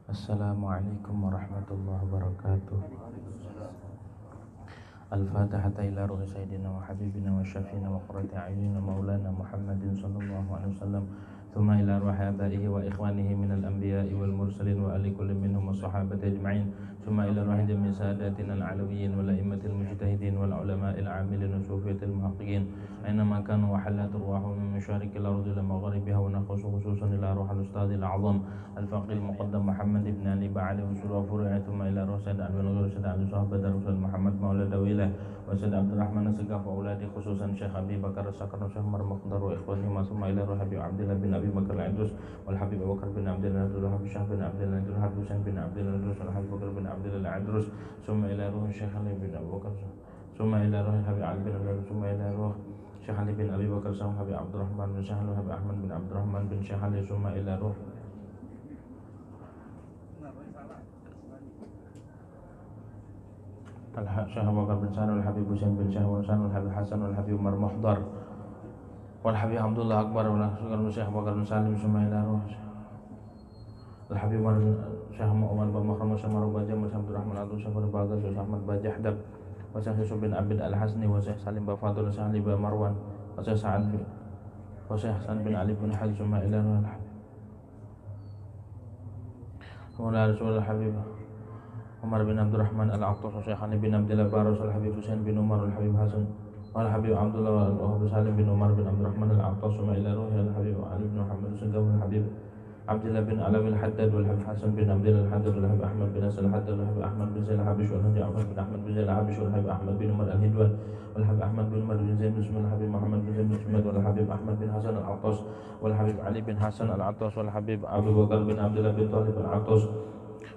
Assalamualaikum warahmatullahi wabarakatuh. Al-Fatihata ila ruhi sayyidina wa habibina wa syafiina wa qurrati a'yunina maulana Muhammadin sallallahu alaihi wasallam. Thumma ila ruhi abaihi wa ikhwanihi minal anbiya'i wal mursalin wa ali kulli minhum was-sahabati ajma'in. Thumma ila ruhi jami' sadatina al-alawiyyin wal a'immatil mujtahidin wal ulama'il 'amilin wa sufiyatil muhaqqiqin. Aynama kanu wa halat ruhum min masharikil ardi ila magharibiha wa nakhusu khususan ila ruhil ustadil a'zam al-faqih al-muqaddam Muhammad ibn Ali Ba'ali usul wa furu'i. Thumma ila ruhi Sayyid al-Walad Sayyid al-Sahabat Rasul Muhammad Maula Dawilah wa Sayyid Abdul Rahman As-Sagaf wa auladi khususan Syekh Abi Bakar As-Sakar Syekh Umar Muqtar wa ikhwani masuma ila ruhi Habib Abdullah bin Abi Bakar al-Idrus wal Habib Abu Bakar bin Abdullah Abdul Habib Syekh bin Abdullah Abdul Habib Husain bin Abdullah Idrus wal Habib Bakar bin Abdullah al-Idrus. Thumma ila ruhi Syekh Ali bin Abu Bakar thumma ila ruhi Habib Ali bin Abdullah thumma ila ruhi Syekh Ali bin Abi Bakar sama Habib Abdurrahman bin Syekh Habib Ahmad bin Abdurrahman bin Syekh Ali thumma ila ruhi Syekh Abu Bakar bin Sa'ad wal Habib Husain bin Syekh Hasan wal Habib Hasan wal Habib Umar Muhdar wal Habib Abdullah Akbar wal Syekh Abu Bakar bin Salim thumma ila ruhi al Habib Syekh Muhammad bin Muhammad Syekh Maruf Bajah Syekh Abdurrahman Abdul Syekh Bagas Syekh Ahmad Bajahdab wa Syekh Yusuf bin Abid Al-Hasni wa Syekh Salim Bafadul Syekh Ali bin Marwan wa Syekh Sa'ad wa Syekh Hasan bin Ali bin Hajj thumma ila Rasul Habib Umar bin Abdurrahman Al-Attas wa Syekh Ali bin Abdullah Baras wal Habib Husain bin Umar wal Habib Hasan wal Habib Abdullah wal Habib Salim bin Umar bin Abdurrahman Al-Attas thumma ila ruhi Al-Habib Ali bin Muhammad Al-Sagaf wal Habib Abdullah bin Alawi Al-Haddad wal Habib Hasan bin Abdullah Al-Haddad wal Habib Ahmad bin Hasan Al-Haddad wal Habib Ahmad bin Zaid Al-Habish wal Habib Ahmad bin Ahmad bin Zaid Al-Habish wal Habib Ahmad bin Umar Al-Hidwan wal Habib Ahmad bin Umar bin Zaid bin Usman Al-Habib Muhammad bin Zaid bin Usman wal Habib Ahmad bin Hasan Al-Attas wal Habib Ali bin Hasan Al-Attas wal Habib Abu Bakar bin Abdullah bin Talib Al-Attas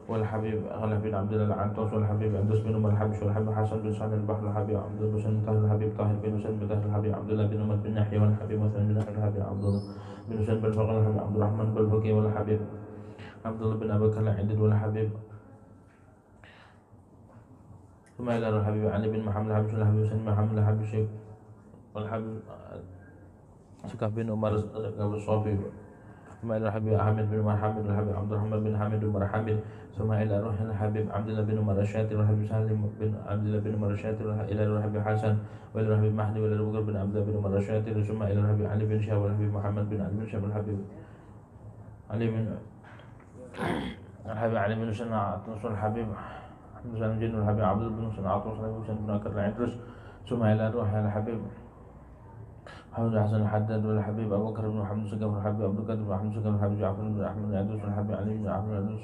wal Habib Ali bin Abdullah Al-Attas wal Habib Abdus bin Umar Al-Habish wal Habib Hasan bin Sa'id Al-Bahr wal Habib Abdul Husain Tahir wal Habib Tahir bin Husain bin Tahir wal Habib Abdullah bin Umar bin Yahya wal Habib Hasan bin Tahir wal Habib Abdullah bin Husain bin Faqih wal Habib Abdurrahman bin Baqi wal Habib Abdullah bin Abu Bakar Al-Idid wal Habib ثم إلى الحبيب علي بن محمد الحبيب الحبيب حسين بن محمد الحبيب شيخ والحبيب سكاف بن عمر الصافي ثم إلى الحبيب أحمد بن عمر حامد والحبيب عبد الرحمن بن حامد بن حامد ثم إلى روح الحبيب عبد الله بن عمر الشاتي والحبيب سالم بن عبد الله بن عمر الشاتي إلى الحبيب حسن وإلى الحبيب مهدي وإلى أبو بكر بن عبد الله بن عمر الشاتي ثم إلى الحبيب علي بن شهاب والحبيب محمد بن علي بن شهاب والحبيب علي بن الحبيب علي بن سنة عطوس والحبيب أحمد بن الجن والحبيب عبد الله بن سنة عطوس والحبيب حسين بن أكر العدرس ثم إلى روح الحبيب محمد حسن الحداد والحبيب أبو بكر بن محمد السقاف والحبيب عبد القادر بن محمد السقاف والحبيب جعفر بن أحمد العدوس والحبيب علي بن أحمد العدوس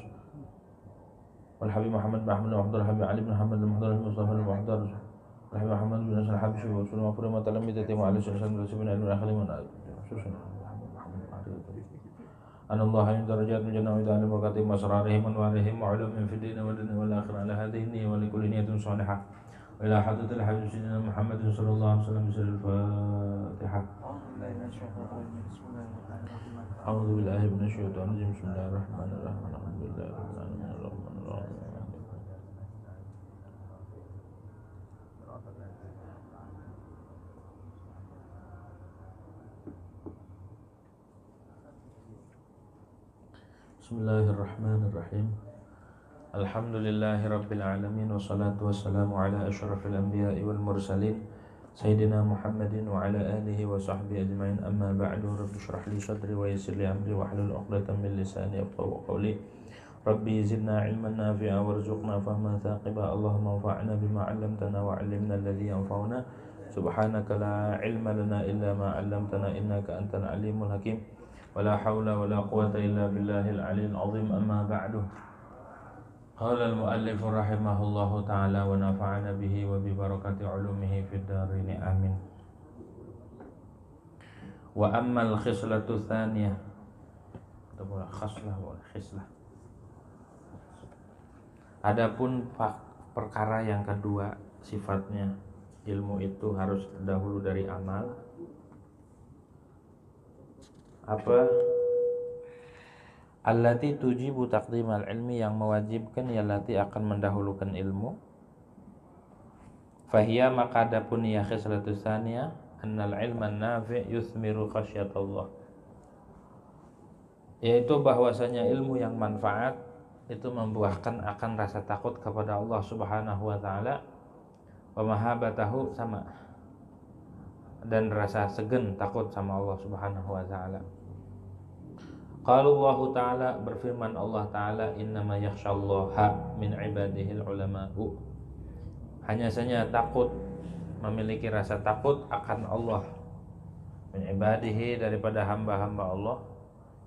والحبيب محمد بن أحمد المحضر والحبيب علي بن محمد المحضر المصطفى المحضر والحبيب محمد بن نصر الحبيب شيخ وسلم وفر ما تلميذ وعلي سلسلة من رسول الله الأخير من أن الله عند درجات من جنة وإدعاء بركاتهم وأسرارهم وأنوارهم وعلومهم في الدين والدنيا والآخرة على هذه النية ولكل نية صالحة وإلى حضرة الحبيب سيدنا محمد صلى الله عليه وسلم بسر الفاتحة. أعوذ بالله من الشيطان الرجيم بسم الله الرحمن الرحيم الحمد لله رب العالمين الرحمن الرحيم. Bismillahirrahmanirrahim. Alhamdulillahi rabbil alamin wassalatu wassalamu ala asyrafil anbiya'i wal mursalin sayyidina Muhammadin wa ala alihi wa sahbihi ajma'in amma ba'du. Rabbi shrah li sadri wa yassir li amri wahlul 'uqdatam min lisani yafqahu qawli. Rabbi zidna 'ilman nafi'a warzuqna fahman thaqiba. Allahumma anfa'na bima 'allamtana wa 'allimna alladhi yanfa'una. Subhanaka la 'ilma lana illa ma 'allamtana innaka antal 'alimul hakim. ولا حول ولا قوة إلا بالله العلي العظيم أما بعد. قال المؤلف رحمه الله تعالى ونفعنا به وببركة علومه في الدارين آمين. وأما الخصلة الثانية adapun perkara yang kedua sifatnya ilmu itu harus terdahulu dari amal. Apa? Allati tujibu taqdimal ilmi, yang mewajibkan allati akan mendahulukan ilmu. Fahiya, maka adapun ya khislatus tsaniyah annal ilman nafi' yuthmiru khasyatullah, yaitu bahwasanya ilmu yang manfaat itu membuahkan akan rasa takut kepada Allah Subhanahu wa taala, wa mahabbatahu sama, dan rasa segan takut sama Allah Subhanahu wa taala. Qala Allah taala, berfirman Allah taala, innama yakhsyallaha min ibadihil ulama'u, hanya saja takut, memiliki rasa takut akan Allah, min ibadihi, daripada hamba-hamba Allah.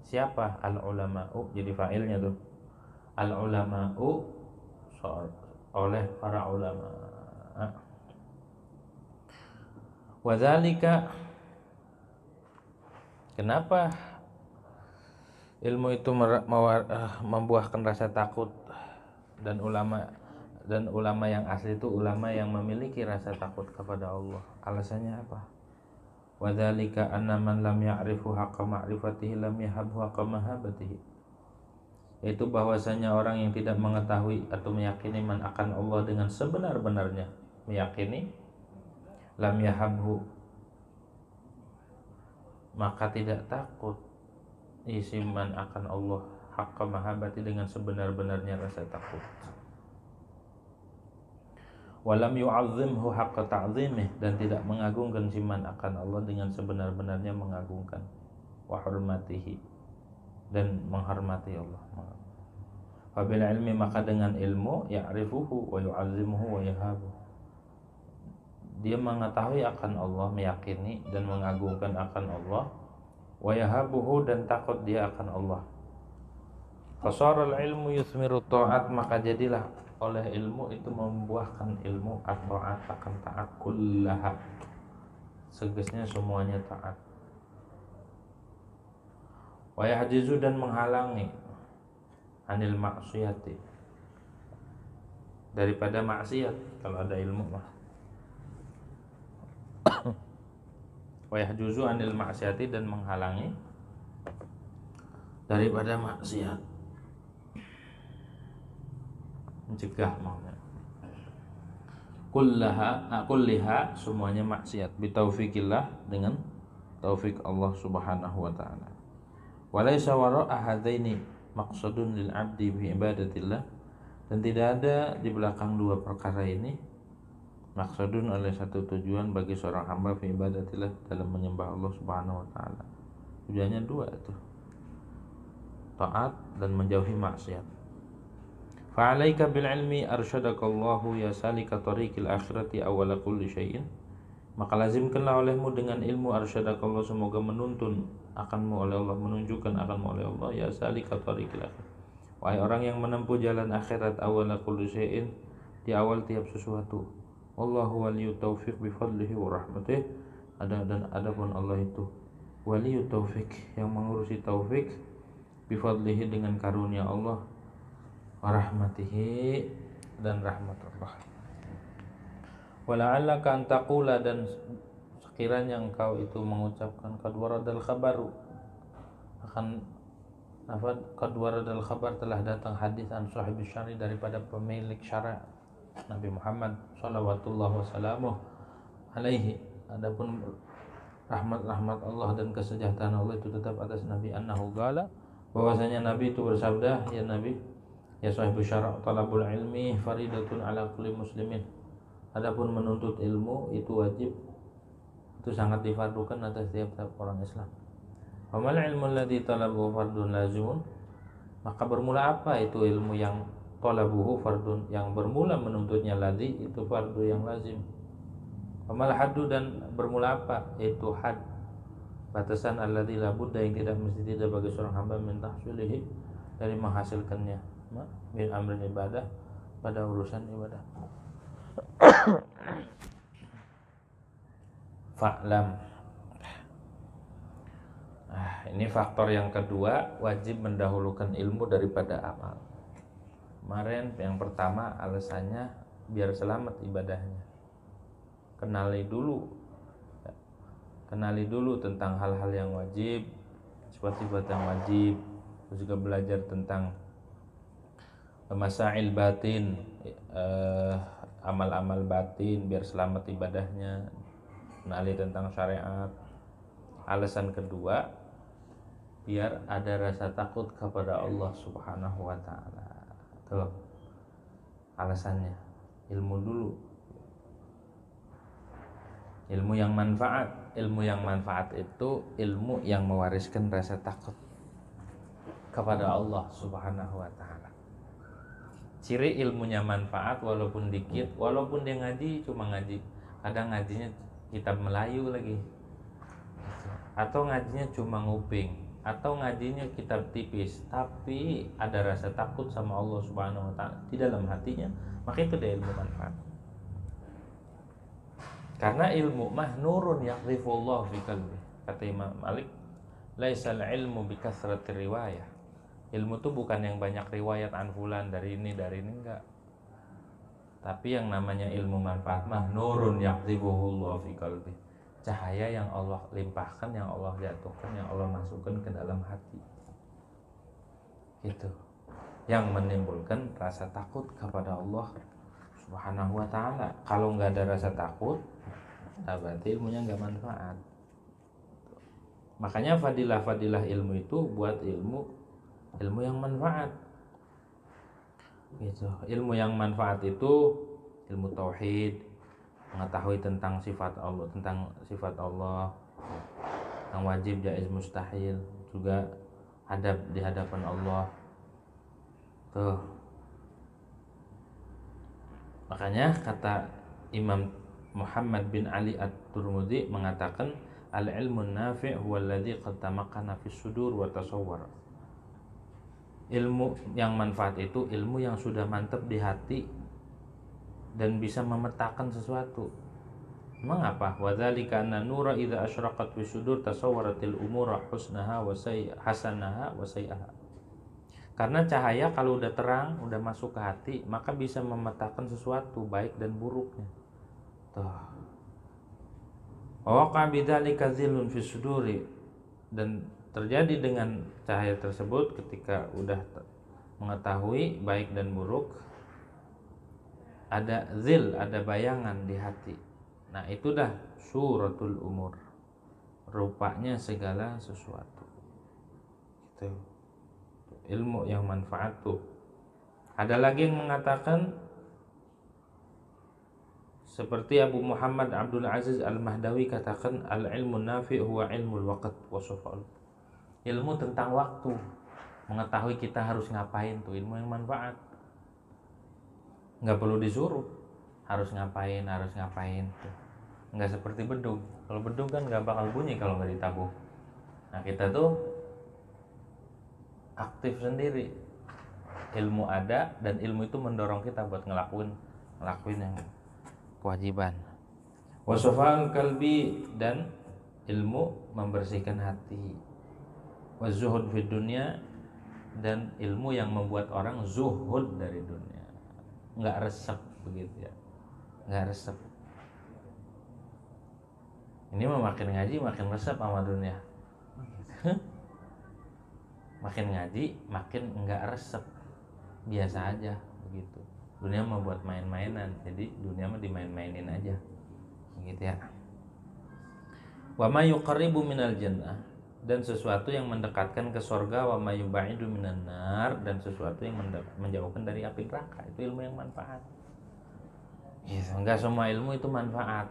Siapa? Al ulama'u, jadi fa'ilnya tuh al ulama'u, oleh para ulama. Wadzalika, kenapa ilmu itu membuahkan rasa takut, dan ulama yang asli itu ulama yang memiliki rasa takut kepada Allah. Alasannya apa? Wadzalika anna man lam ya'rifu haqqa ma'rifatihi lam yahabhu haqqa mahabbatihi, yaitu bahwasanya orang yang tidak mengetahui atau meyakini man akan Allah dengan sebenar-benarnya meyakini, lam yahabhu, maka tidak takut isi man akan Allah haqqa mahabbati, dengan sebenar-benarnya rasa takut. Walam yu'azzimhu haqqa ta'zimih, dan tidak mengagungkan si man akan Allah dengan sebenar-benarnya mengagungkan. Wa hurmatihi, dan menghormati Allah. Wabil ilmi, maka dengan ilmu, ya'rifuhu wa yu'azzimuhu wa yahabu, dia mengetahui akan Allah, meyakini dan mengagungkan akan Allah, wa yahabuhu, dan takut dia akan Allah. Fasara al-ilmu yuthmiru ta'at, maka jadilah oleh ilmu itu membuahkan ilmu at-ta'at, akan taat, kullaha, segesnya semuanya taat. Wa yahjizu, dan menghalangi, anil maksiyati, daripada maksiat, kalau ada ilmu mah. Wa yahjuzu anil maksiati, dan menghalangi daripada maksiat, mencegah maunya. Kulliha, semuanya maksiat, bitaufikillah, dengan taufik Allah Subhanahu wa taala. Walaysa wara'a hadaini maqsadun lil 'abdi bi ibadatillah, dan tidak ada di belakang dua perkara ini maqsadun, oleh satu tujuan bagi seorang hamba fi ibadatillah, dalam menyembah Allah Subhanahu wa taala. Tujuannya dua itu, taat dan menjauhi maksiat. Fa'alaika bil ilmi arsyadakallahu ya salika tariqil akhirati awwala kulli syai'in, maka lazimkanlah olehmu dengan ilmu, arsyadakallahu, semoga menuntun akanmu oleh Allah, menunjukkan akanmu oleh Allah, ya salika tariqil akhir, wahai orang yang menempuh jalan akhirat, awwala kulli syai'in, di awal tiap sesuatu. Wallahu waliyut taufiq bi fadlihi wa rahmatih, dan adapun Allah itu waliyut taufiq, yang mengurusi taufik, bi fadlihi, dengan karunia Allah, wa rahmatihi, dan rahmat Allah. Wala'allaka an taqula, dan sekiranya engkau itu mengucapkan qad waradal khabaru, akan qad waradal khabar, telah datang hadis an sahibis syari, daripada pemilik syara Nabi Muhammad sallallahu wasallamu alaihi, adapun rahmat Allah dan kesejahteraan Allah itu tetap atas Nabi, annahu qala, bahwasanya Nabi itu bersabda, ya Nabi, ya sahibus syara' talabul ilmi faridatun ala kulli muslimin, adapun menuntut ilmu itu wajib, itu sangat difardukan atas setiap orang Islam. Wa mal ilmu alladzi talabuhu fardun lazimun, maka bermula apa itu ilmu yang talabuhu fardun, yang bermula menuntutnya, ladzi itu fardu yang lazim. Wa mal haddu, dan bermula apa itu had, batasan alladzi la budda, yang tidak mesti tidak bagi seorang hamba min tahsilihi, dari menghasilkannya, min amrin ibadah, pada urusan ibadah. Fa'lam, ini faktor yang kedua, wajib mendahulukan ilmu daripada amal. Kemarin yang pertama alasannya biar selamat ibadahnya, kenali dulu tentang hal-hal yang wajib, sifat-sifat yang wajib, terus juga belajar tentang masail batin, amal-amal batin, biar selamat ibadahnya, kenali tentang syariat. Alasan kedua, biar ada rasa takut kepada Allah Subhanahu wa taala. Tuh alasannya, ilmu dulu. Ilmu yang manfaat itu ilmu yang mewariskan rasa takut kepada Allah Subhanahu wa taala. Ciri ilmunya manfaat walaupun dikit, walaupun dia ngaji cuma ngaji, kadang ngajinya kitab Melayu lagi, atau ngajinya cuma nguping, atau ngajinya kitab tipis, tapi ada rasa takut sama Allah Subhanahu wa taala di dalam hatinya, maka itu dia ilmu manfaat. Karena ilmu mah nurun yaqdhifullahu fi qalbi. Kata Imam Malik, laisal ilmu bi kasrati riwayah. Ilmu itu bukan yang banyak riwayat an fulan dari ini enggak. Tapi yang namanya ilmu manfaat mah nurun yaqdhifullahu fi qalbi. Cahaya yang Allah limpahkan, yang Allah jatuhkan, yang Allah masukkan ke dalam hati. Gitu. Yang menimbulkan rasa takut kepada Allah Subhanahu wa taala. Kalau nggak ada rasa takut, berarti ilmunya nggak manfaat. Makanya fadilah ilmu itu buat ilmu yang manfaat. Gitu. Ilmu yang manfaat itu ilmu tauhid, mengetahui tentang sifat Allah, yang wajib, jaiz, mustahil, juga adab di hadapan Allah. Tuh. Makanya kata Imam Muhammad bin Ali At-Tirmidzi mengatakan al-ilmun nafi' huwa alladhi qad tamakkana fis sudur wa tasawwara. Ilmu yang manfaat itu ilmu yang sudah mantap di hati dan bisa memetakan sesuatu. Emang apa? Wa dzalika anna nura idza asyraqat fis sudur tasawwaratil umura husnaha wa hasanaha wa sayyi'aha. Karena cahaya kalau udah terang, udah masuk ke hati, maka bisa memetakan sesuatu baik dan buruknya. Tuh. Wa waqa bidzalika dzillun fis suduri, dan terjadi dengan cahaya tersebut ketika udah mengetahui baik dan buruk, ada zil, ada bayangan di hati. Nah, itu dah suratul umur, rupanya segala sesuatu. Gitu. Ilmu yang manfaat tuh. Ada lagi yang mengatakan seperti Abu Muhammad Abdul Aziz Al-Mahdawi katakan, al-ilmu nafi' huwa ilmul waqt wa sufal. Ilmu tentang waktu, mengetahui kita harus ngapain, tuh ilmu yang manfaat. Nggak perlu disuruh harus ngapain tuh. Nggak seperti bedug. Kalau bedug kan nggak bakal bunyi kalau nggak ditabung. Nah, kita tuh aktif sendiri. Ilmu ada, dan ilmu itu mendorong kita buat ngelakuin yang kewajiban. Wasofal kalbi, dan ilmu membersihkan hati. Wazuhud fid dunya, dan ilmu yang membuat orang zuhud dari dunia, nggak resep begitu ya, nggak resep. Ini mah makin ngaji makin resep sama dunia. Makin ngaji makin nggak resep, biasa aja begitu. Dunia mau buat main-mainan, jadi dunia mah dimain-mainin aja gitu ya. Wa ma yuqarribu minal jannah, dan sesuatu yang mendekatkan ke surga. Wa ma yubaidu minan nar, dan sesuatu yang menjauhkan dari api neraka. Itu ilmu yang manfaat. Gitu. Enggak semua ilmu itu manfaat.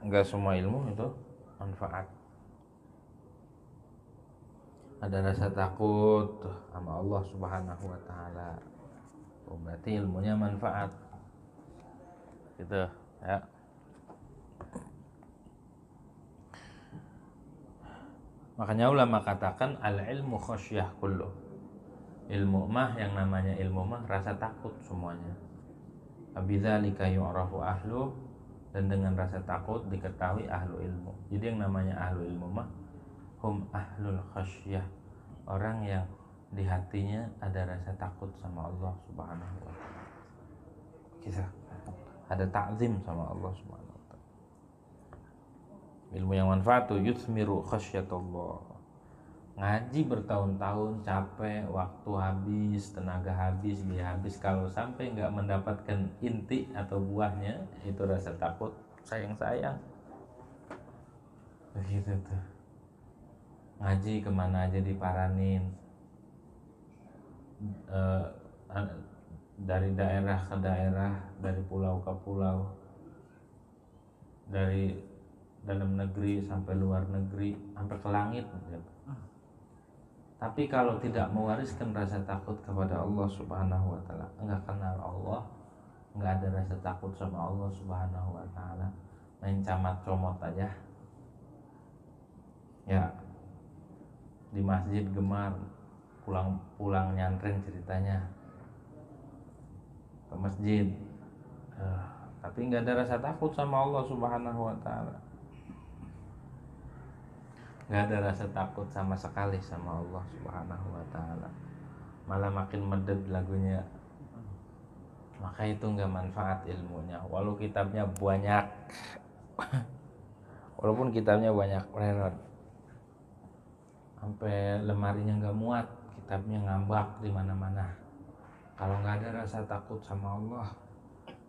Enggak semua ilmu itu manfaat. Ada rasa takut sama Allah Subhanahu wa taala, berarti ilmunya manfaat. Gitu ya. Makanya ulama katakan al-ilmu khasyah kullu. Ilmu mah, yang namanya ilmu mah rasa takut semuanya. Abidzalika yu'rafu ahlu, dan dengan rasa takut diketahui ahlu ilmu. Jadi yang namanya ahlu ilmu mah hum ahlul khasyah, orang yang di hatinya ada rasa takut sama Allah Subhanahu wa taala. Kisah ada ta'zim sama Allah Subhanahu wa taala. Ilmu yang manfaat tuh yuthmiru khasyatullah. Ngaji bertahun-tahun, capek, waktu habis, tenaga habis, biaya habis, kalau sampai nggak mendapatkan inti atau buahnya, itu rasa takut, sayang-sayang. Begitu tuh. Ngaji kemana aja diparanin, dari daerah ke daerah, dari pulau ke pulau, dari dalam negeri sampai luar negeri, sampai ke langit. Tapi kalau tidak mewariskan rasa takut kepada Allah Subhanahu wa taala, enggak kenal Allah, enggak ada rasa takut sama Allah Subhanahu wa taala, main camat comot aja. Ya, di masjid gemar, pulang nyantren ceritanya ke masjid, tapi enggak ada rasa takut sama Allah Subhanahu wa taala. Nggak ada rasa takut sama sekali sama Allah Subhanahu wa taala, malah makin meded lagunya. Maka itu nggak manfaat ilmunya, walaupun kitabnya banyak walaupun kitabnya banyak mererot sampai lemarinya nggak muat, kitabnya ngambak di mana-mana. Kalau nggak ada rasa takut sama Allah,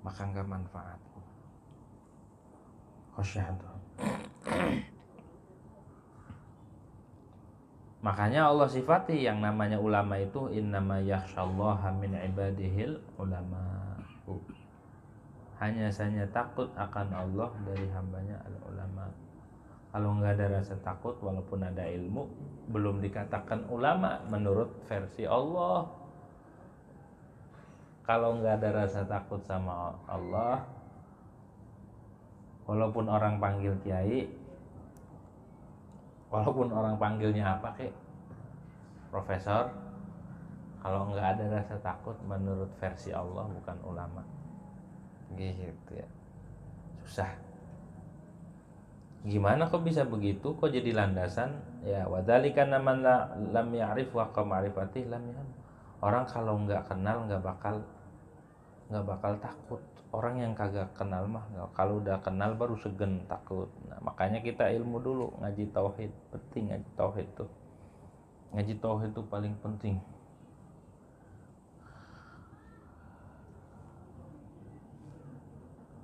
maka nggak manfaat. Khasyah. Makanya Allah sifati yang namanya ulama itu innama yakhsyallaha min ibadihil ulama. Hanya saja takut akan Allah dari hambanya al ulama. Kalau nggak ada rasa takut walaupun ada ilmu, belum dikatakan ulama menurut versi Allah. Kalau nggak ada rasa takut sama Allah, walaupun orang panggil kiai, walaupun orang panggilnya apa kek, profesor, kalau nggak ada rasa takut menurut versi Allah bukan ulama. Gitu ya, susah. Gimana kok bisa begitu? Kok jadi landasan? Ya wadzalika man lam ya'rif wa ma'rifatih lam ya'lam. Orang kalau nggak kenal nggak bakal takut. Orang yang kagak kenal mah kalau udah kenal baru segen takut. Nah, makanya kita ilmu dulu, ngaji tauhid, penting ngaji tauhid tuh. Ngaji tauhid itu paling penting.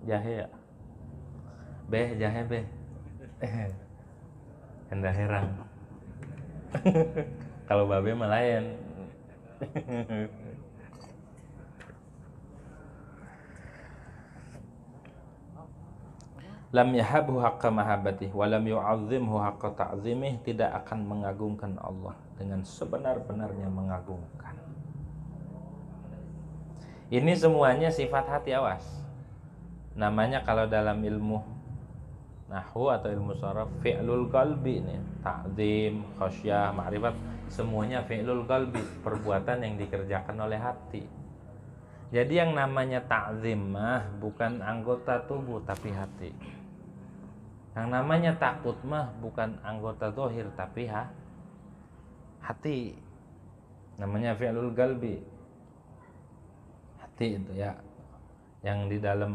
Jahe ya? Jahe beh. Hendak herang. Kalau babe melayan. Lam yahabhu haqqa mahabbatih wa lam yu'azzimhu haqqa ta'zimih, tidak akan mengagungkan Allah dengan sebenar-benarnya mengagungkan. Ini semuanya sifat hati, awas. Namanya kalau dalam ilmu nahwu atau ilmu sharaf fi'lul qalbi nih, ta'zim, khasyah, ma'rifat, semuanya fi'lul qalbi, perbuatan yang dikerjakan oleh hati. Jadi yang namanya ta'zim mah bukan anggota tubuh tapi hati. Yang namanya takut mah bukan anggota zahir tapi hati. Namanya fi'lul qalbi. Hati itu ya. Yang di dalam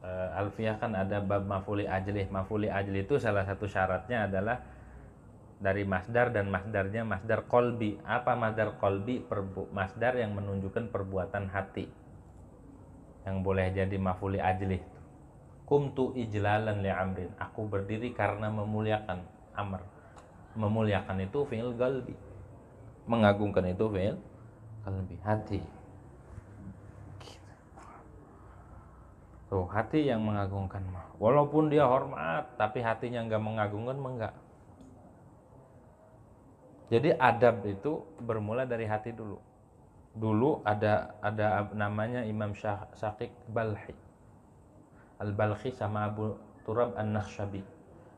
Alfiyah kan ada bab maf'uli ajlih. Maf'uli ajlih itu salah satu syaratnya adalah dari masdar, dan masdarnya masdar qalbi. Apa masdar qalbi? Masdar yang menunjukkan perbuatan hati, yang boleh jadi maf'uli ajlih. Kumtu ijlalan li amrin, aku berdiri karena memuliakan amr. Memuliakan itu fi'il qalbi, mengagungkan itu fi'il qalbi, hati. Tuh, hati yang mengagungkan mah. Walaupun dia hormat, tapi hatinya enggak mengagungkan mah enggak. Jadi adab itu bermula dari hati dulu. Dulu ada namanya Imam Syaqiq Balhi. Al-Balkhi sama Abu Turab An-Nakhshabi.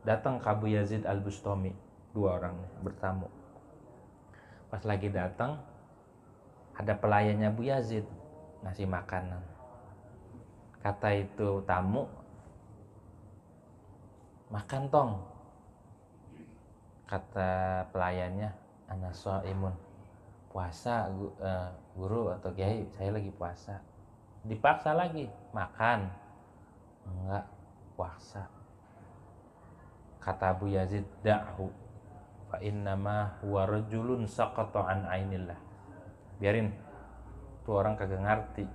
Datang ke Abu Yazid Al-Bustami, dua orang bertamu. Pas lagi datang, ada pelayannya Abu Yazid ngasih makanan. Kata itu tamu, makan tong. Kata pelayannya, ana shaimun, puasa guru atau kiai, saya lagi puasa. Dipaksa lagi, makan. Enggak, puasa. Kata Abu Yazid, da'hu fa innama huwa rajulun saqata an ainillah. Biarin, tuh orang kagak ngerti.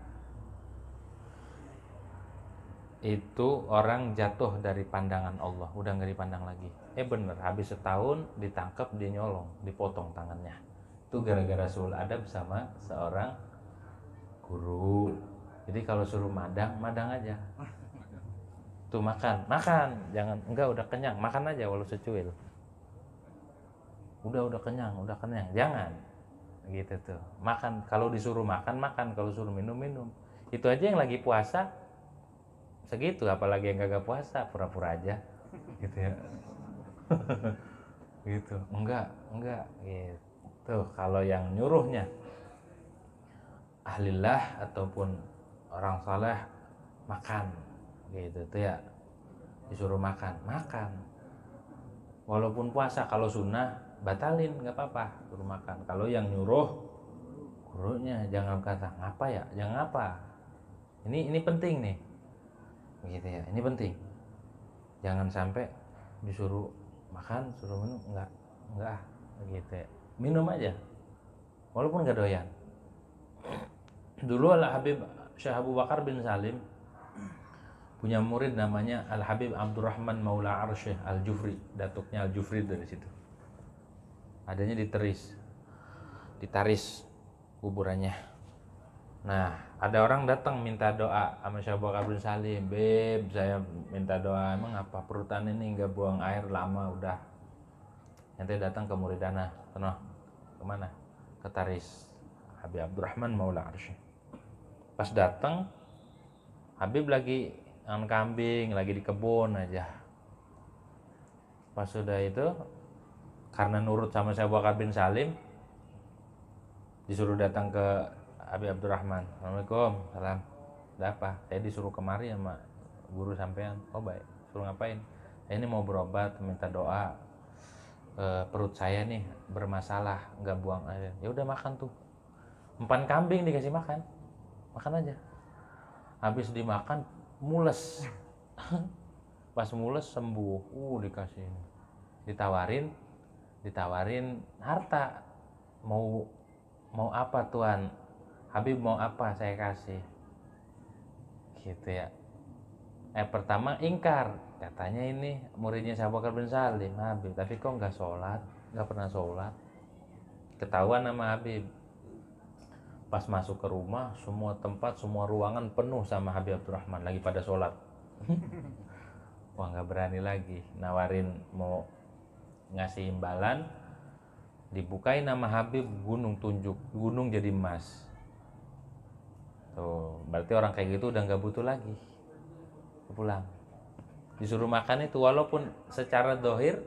Itu orang jatuh dari pandangan Allah, udah nggak dipandang lagi. Bener, habis setahun ditangkap, dia nyolong, dipotong tangannya. Itu gara-gara sul adab sama seorang guru. Jadi kalau suruh madang aja. Tuh makan, jangan enggak udah kenyang, makan aja walau secuil. Udah kenyang, jangan. Gitu tuh. Makan, kalau disuruh makan, kalau suruh minum. Itu aja yang lagi puasa segitu, apalagi yang kagak puasa, pura-pura aja. Gitu ya. Gitu. Enggak gitu. Kalau yang nyuruhnya ahlillah ataupun orang saleh makan gitu tuh ya, disuruh makan walaupun puasa. Kalau sunnah batalin nggak apa-apa, suruh makan. Kalau yang nyuruh gurunya jangan kata ngapa ya, jangan apa, ini penting nih gitu ya, ini penting. Jangan sampai disuruh makan suruh minum, enggak gitu ya, minum aja walaupun nggak doyan. Dulu Al-Habib Syekh Abu Bakar bin Salim punya murid namanya Al-Habib Abdurrahman Maula Arsyih Al-Jufri, datuknya Al-Jufri dari situ. Adanya ditaris kuburannya. Nah, ada orang datang minta doa sama Syekh Abu Bakar bin Salim, "Beb, saya minta doa." "Emang apa, perutan ini nggak buang air lama udah." Nanti datang ke murid Ana, "Sono, kemana?" "Ke taris Habib Abdurrahman Maula Arsyih." Pas datang, Habib lagi ngan kambing, lagi di kebun aja. Pas sudah itu, karena nurut sama Syekh Abu Bakar bin Salim, disuruh datang ke Habib Abdurrahman. "Assalamualaikum." "Salam." "Ada apa?" "Saya disuruh kemari sama guru sampean." "Oh baik, suruh ngapain?" "Saya ini mau berobat, minta doa. Perut saya nih bermasalah, nggak buang air." "Ya udah makan tuh." Empan kambing dikasih makan aja. Habis dimakan mules. Pas mules sembuh. Dikasih, ditawarin harta. Mau apa tuan? Habib mau apa saya kasih. Gitu ya. Pertama ingkar, katanya ini muridnya Syekh Abu Bakar bin Salim, Habib, tapi kok nggak pernah sholat. Ketahuan sama Habib. Pas masuk ke rumah, semua tempat, semua ruangan penuh sama Habib Abdurrahman lagi pada sholat. Wah, nggak berani lagi nawarin mau ngasih imbalan. Dibukain nama Habib, gunung tunjuk, gunung jadi emas. Tuh, berarti orang kayak gitu udah nggak butuh lagi. Pulang. Disuruh makan itu walaupun secara dohir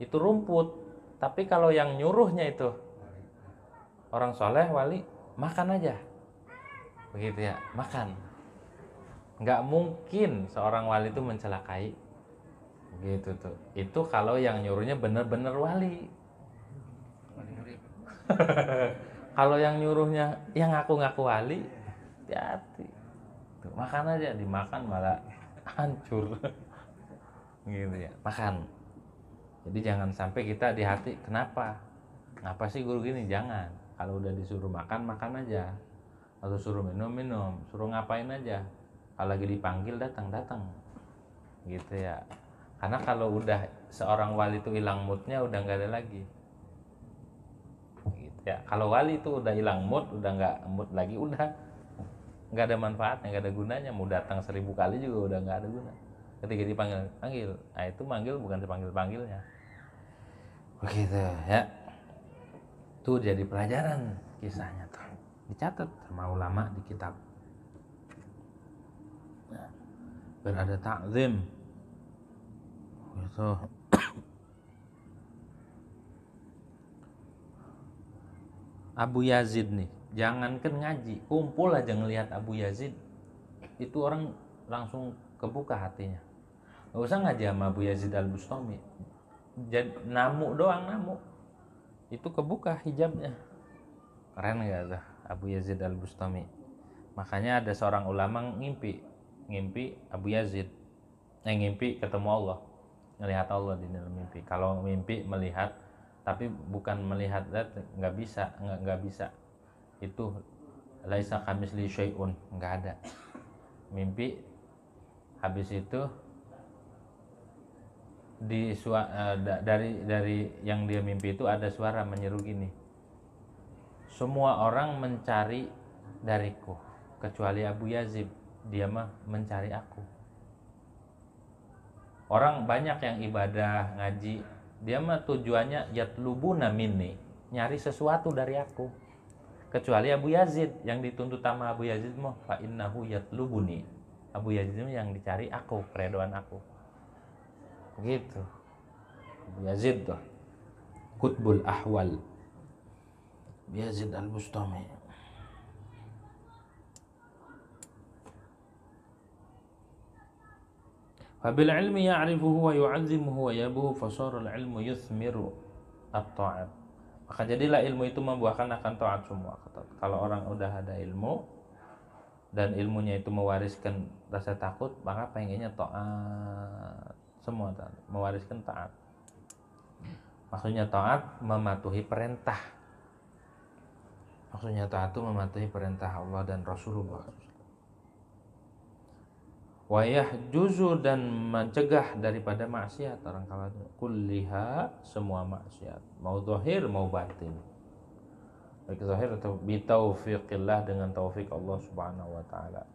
itu rumput, tapi kalau yang nyuruhnya itu orang soleh, wali, makan aja. Begitu ya, makan. Nggak mungkin seorang wali itu mencelakai. Gitu tuh. Itu kalau yang nyuruhnya bener-bener wali. Kalau yang nyuruhnya yang ngaku-ngaku wali, hati-hati. Tuh, makan aja, dimakan malah hancur. Gitu ya, makan. Jadi jangan sampai kita di hati, kenapa sih guru gini? Jangan. Kalau udah disuruh makan aja, atau suruh minum, suruh ngapain aja. Kalau lagi dipanggil datang. Gitu ya. Karena kalau udah seorang wali itu hilang moodnya, udah nggak ada lagi. Gitu ya. Kalau wali itu udah hilang mood, udah nggak mood lagi, udah nggak ada manfaatnya, nggak ada gunanya. Mau datang 1000 kali juga udah nggak ada guna. Ketika dipanggil, nah itu manggil bukan sepanggil-panggilnya. Begitu ya. Itu jadi pelajaran kisahnya tuh. Dicatat sama ulama di kitab. Nah, berada ta'zim. Gitu. Abu Yazid nih, jangankan ngaji, kumpul aja ngelihat Abu Yazid, itu orang langsung kebuka hatinya. Gak usah ngaji sama Abu Yazid Al-Bustami, namu doang, itu kebuka hijabnya. Keren gak tuh Abu Yazid Al-Bustami? Makanya ada seorang ulama ngimpi Abu Yazid, ngimpi ketemu Allah, melihat Allah di dalam mimpi. Kalau mimpi melihat, tapi bukan melihat zat, nggak bisa. Itu laisa kamitsli syai'un, nggak ada. Mimpi habis itu dari yang dia mimpi itu ada suara menyeru gini, semua orang mencari dariku kecuali Abu Yazid, dia mah mencari aku. Orang banyak yang ibadah, ngaji, dia mah tujuannya yatlubuna minni, nyari sesuatu dari aku. Kecuali Abu Yazid, yang dituntut sama Abu Yazid mah fa innahu yatlubuni. Abu Yazid yang dicari aku, keredoan aku. Begitu. Abu Yazid tuh Qutbul Ahwal, Abu Yazid Al-Bustami. Fabil ilmi ya'rifuhu wa yu'azzimuhu wa yabuhu fasara al-ilmu yuthmiru at-ta'at. Maka jadilah ilmu itu membuahkan akan taat semua. Kalau orang udah ada ilmu dan ilmunya itu mewariskan rasa takut, maka pengennya taat. Semua taat, mewariskan taat. Maksudnya taat mematuhi perintah. Maksudnya taat itu mematuhi perintah Allah dan Rasulullah. Wa yahjuzu, dan mencegah daripada maksiat. Orang kalau kulliha, semua maksiat, mau zahir mau batin, baik zahir atau bitaufiqillah, dengan taufik Allah Subhanahu wa taala.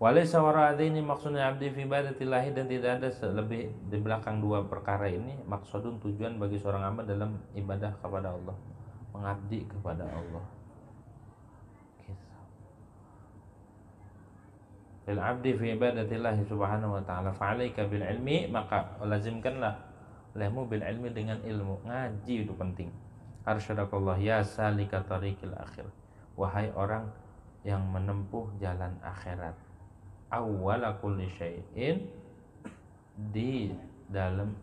Walaysa wara'adaini maksudnya abdi fi ibadatillah, dan tidak ada lebih di belakang dua perkara ini maksudun, tujuan bagi seorang hamba dalam ibadah kepada Allah, mengabdi kepada Allah. Lil abdi fi ibadatillah subhanahu wa ta'ala fa'alaika bil ilmi, maka lazimkanlah olehmu bil ilmi, dengan ilmu. Ngaji itu penting. Arsyadakallah ya salika tariqil akhir, wahai orang yang menempuh jalan akhirat. Awwala kulli syai'in, di dalam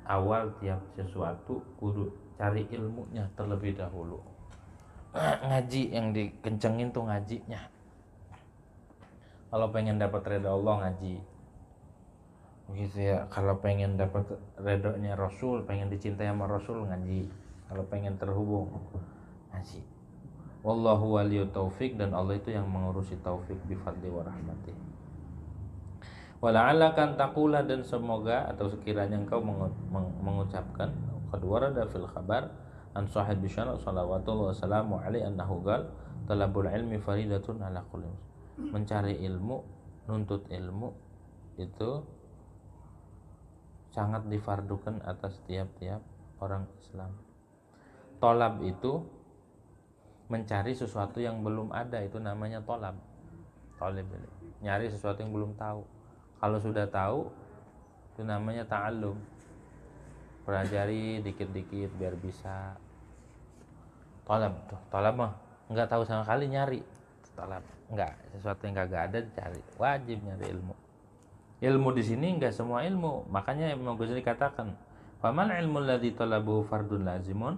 awal tiap sesuatu kudu cari ilmunya terlebih dahulu. Ngaji yang dikencengin tuh ngajinya. Kalau pengen dapat ridha Allah, ngaji. Begitu ya. Kalau pengen dapat ridhonya Rasul, pengen dicintai sama Rasul, ngaji. Kalau pengen terhubung, ngaji. Wallahu waliyut taufik, dan Allah itu yang mengurusi taufik bi fadli wa rahmatih. Wala'allakan taqula, dan semoga atau sekiranya engkau mengucapkan qad warada fil khabar an sahib bisyara salawatullah wassalamu alaihi annahu qala talabul ilmi faridatun ala kulli muslim. Mencari ilmu, nuntut ilmu itu sangat difardukan atas tiap-tiap orang Islam. Tolab itu mencari sesuatu yang belum ada, itu namanya tolab. Tolab, nyari sesuatu yang belum tahu. Kalau sudah tahu, itu namanya ta'allum. Pelajari dikit-dikit biar bisa. Tolab tuh, tolab mah nggak tahu sama kali, nyari. Tolab enggak, sesuatu yang kagak ada dicari. Wajib nyari ilmu. Ilmu di sini enggak semua ilmu. Makanya Imam Ghazali katakan, "Famal ilmu alladzi talabuhu fardun lazimun?"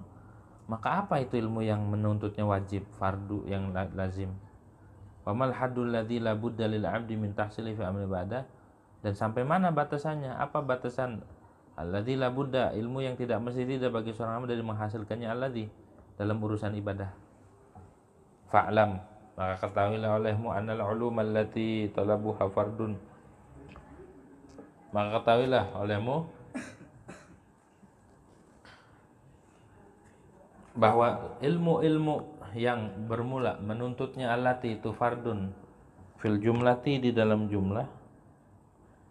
Maka apa itu ilmu yang menuntutnya wajib, fardu yang lazim? "Famal haddul ladzi la budda lil 'abdi min tahsili fi amri ibadah?" Dan sampai mana batasannya? Apa batasan alladzi la budda, ilmu yang tidak mesti tidak bagi seorang hamba dari menghasilkannya alladzi dalam urusan ibadah? Fa'lam, maka ketahuilah olehmu annal ulum allati talabuha fardun, maka ketahuilah olehmu bahwa ilmu-ilmu yang bermula menuntutnya allati itu fardun fil jumlati, di dalam jumlah.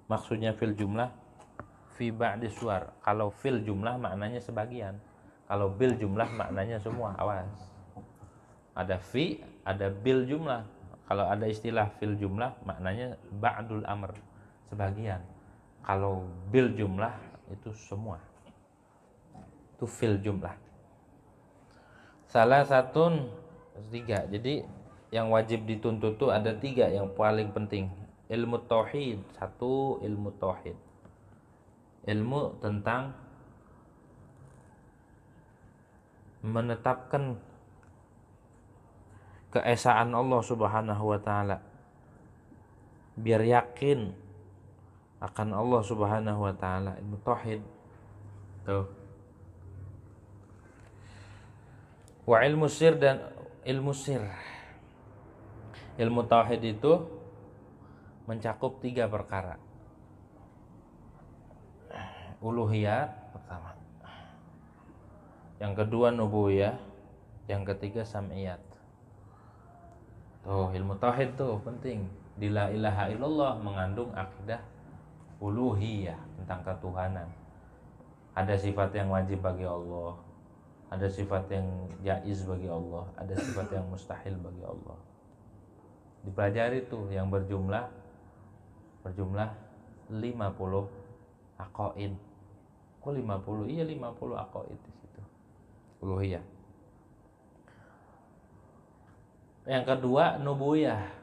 Maksudnya fil jumlah fi ba'di suar. Kalau fil jumlah maknanya sebagian, kalau bil jumlah maknanya semua. Awas, ada fi, ada bil jumlah. Kalau ada istilah fil jumlah maknanya ba'dul amr, sebagian. Kalau bil jumlah itu semua. Itu fil jumlah. Salah satu tiga. Jadi yang wajib dituntut itu ada tiga yang paling penting. Ilmu tauhid, satu ilmu tauhid. Ilmu tentang menetapkan keesaan Allah Subhanahu wa taala, biar yakin akan Allah Subhanahu wa taala. Ilmu tauhid tuh. Wa ilmu sir, dan ilmu sir. Ilmu tauhid itu mencakup tiga perkara. Uluhiyat pertama, yang kedua nubuwiyah, Yang ketiga sam'iyat. Tuh, ilmu tauhid tuh penting. Di la ilaha illallah mengandung akidah uluhiyah tentang ketuhanan. Ada sifat yang wajib bagi Allah, ada sifat yang jaiz bagi Allah, ada sifat yang mustahil bagi Allah. Dipelajari tuh yang berjumlah 50 aqaid. Kok 50? Iya 50 aqaid di situ. Uluhiyah. Yang kedua nubuyah.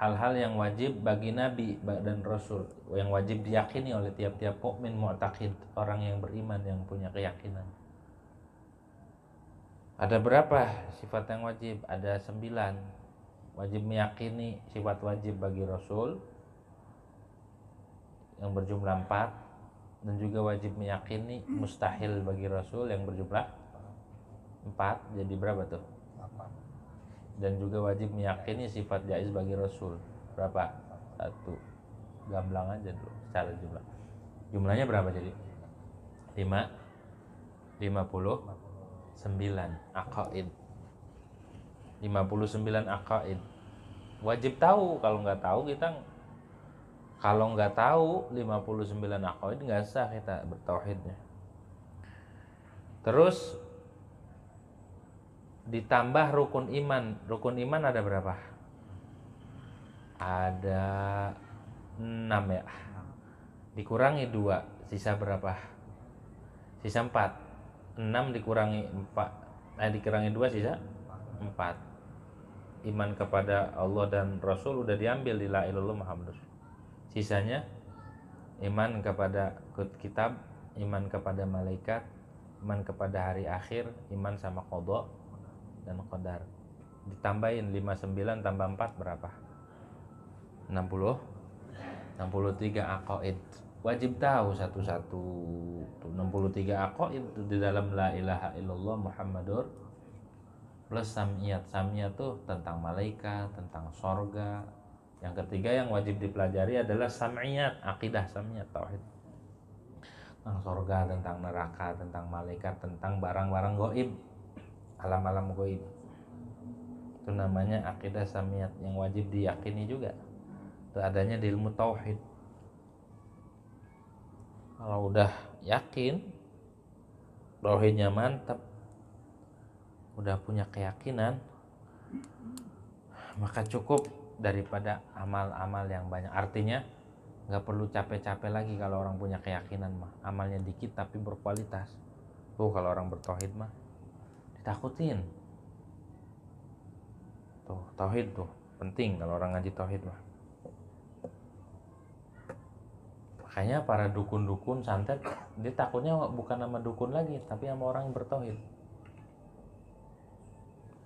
Hal-hal yang wajib bagi nabi dan rasul, yang wajib diyakini oleh tiap-tiap mukmin mu'taqid, orang yang beriman yang punya keyakinan. Ada berapa sifat yang wajib? Ada 9. Wajib meyakini sifat wajib bagi rasul yang berjumlah 4, dan juga wajib meyakini mustahil bagi rasul yang berjumlah 4. Jadi berapa tuh? 8. Dan juga wajib meyakini sifat jaiz bagi rasul. Berapa? 1. Gamblang aja dulu secara jumlah. Jumlahnya berapa jadi? 59 aqaid. 59 aqaid. Wajib tahu. Kalau nggak tahu 59 aqaid nggak sah kita bertauhidnya. Terus ditambah rukun iman. Rukun iman ada berapa? Ada 6 ya. Dikurangi 2, sisa berapa? Sisa 4. 6 dikurangi 4, dikurangi 2 sisa 4. Iman kepada Allah dan Rasul udah diambil di la ilaha illallah Muhammad Rasul. Sisanya iman kepada kitab, iman kepada malaikat, iman kepada hari akhir, iman sama qada dan qadar. Ditambahin 59 tambah 4 berapa? 63 aqaid. Wajib tahu satu-satu. 63 aqaid itu di dalam la ilaha illallah Muhammadur, plus sam'iyat. Sam'iyat tuh tentang malaikat, tentang sorga. Yang ketiga yang wajib dipelajari adalah sam'iyat, akidah sam'iyat tauhid. Tentang sorga, tentang neraka, tentang malaikat, tentang barang-barang gaib, alam-alam gaib. Itu namanya akidah sam'iyat yang wajib diyakini juga. Itu adanya di ilmu tauhid. Kalau udah yakin, tauhidnya mantap, udah punya keyakinan, maka cukup daripada amal-amal yang banyak. Artinya nggak perlu capek-capek lagi kalau orang punya keyakinan mah. Amalnya dikit tapi berkualitas. Tuh kalau orang bertauhid mah ditakutin. Tuh tauhid tuh penting kalau orang ngaji tauhid mah. Makanya para dukun-dukun santet dia takutnya bukan sama dukun lagi, tapi sama orang yang bertauhid.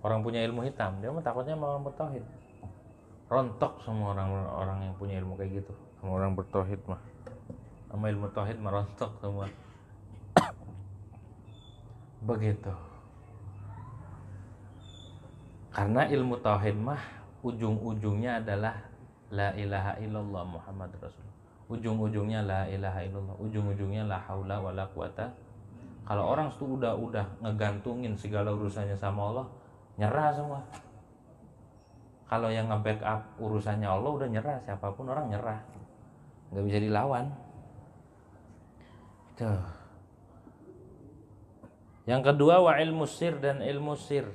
Orang punya ilmu hitam, dia mah takutnya sama orang bertauhid. Rontok semua orang yang punya ilmu kayak gitu, sama orang bertauhid mah. Sama ilmu tauhid mah rontok semua. Begitu. Karena ilmu tauhid mah ujung-ujungnya adalah la ilaha illallah Muhammad Rasul. Ujung-ujungnya la ilaha illallah, ujung-ujungnya la haula wala quwata. Kalau orang tuh udah ngegantungin segala urusannya sama Allah, nyerah semua. Kalau yang nge-backup urusannya Allah udah nyerah, siapapun orang nyerah, nggak bisa dilawan. Tuh. Yang kedua wa ilmu sir dan ilmu sir.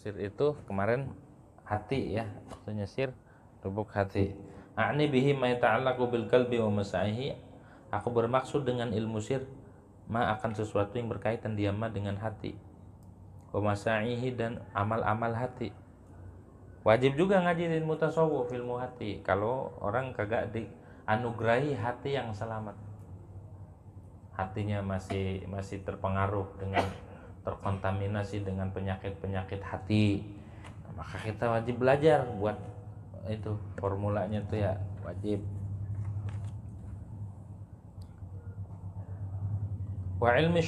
Sir itu kemarin hati ya, maksudnya sir lubuk hati. A'ni bihi ma yata'allaqu bil qalbi wa masaihi. Aku bermaksud dengan ilmu sir ma akan sesuatu yang berkaitan diamma dengan hati. Wa masaihi dan amal-amal hati. Wajib juga ngaji ilmu tasawuf, ilmu hati. Kalau orang kagak dianugerahi hati yang selamat, hatinya masih terpengaruh dengan, terkontaminasi dengan penyakit-penyakit hati, maka kita wajib belajar buat itu formulanya tuh ya, wajib. Wa ilmu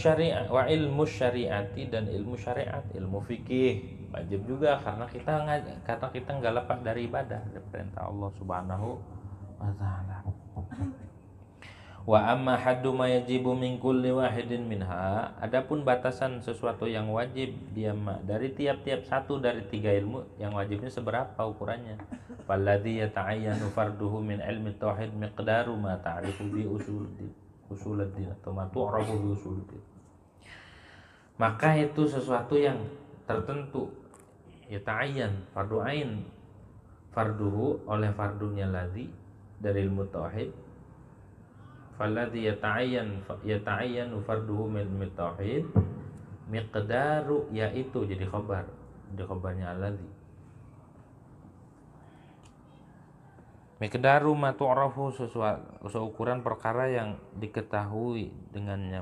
syariati dan ilmu syariat, ilmu fikih wajib juga karena kita nggak lepas dari ibadah, dari perintah Allah Subhanahu wa taala. Wa amma haddu ma yajibu min kulli wahidin minha, adapun batasan sesuatu yang wajib dia dari tiap-tiap satu dari tiga ilmu yang wajibnya seberapa ukurannya. Falladzi yata'ayyanu farduhu min ilmi tauhid miqdaru ma ta'rifu bi usuluddin atau ma tu'rafu bi usuluddin. Maka itu sesuatu yang tertentu, yata'ayyan fardu ain, farduhu oleh fardunya ladzi dari ilmu tauhid. Falladzi yata'ayyanu farduhu min ilmi tauhid miqdaru, yaitu jadi khabar, jadi khabarnya alladzi. Miqdaru ma tu'rafu, sesuatu seukuran perkara yang diketahui dengannya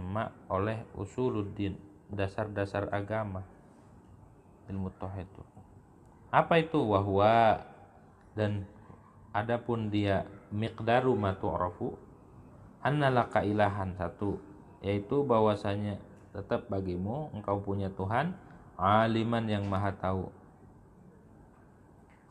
oleh usuluddin, dasar-dasar agama ilmu tauhid itu. Apa itu? Wahwa, dan adapun dia miqdaru ma tu'rafu annalaka ilahan, satu, yaitu bahwasanya tetap bagimu engkau punya Tuhan, aliman yang maha tahu,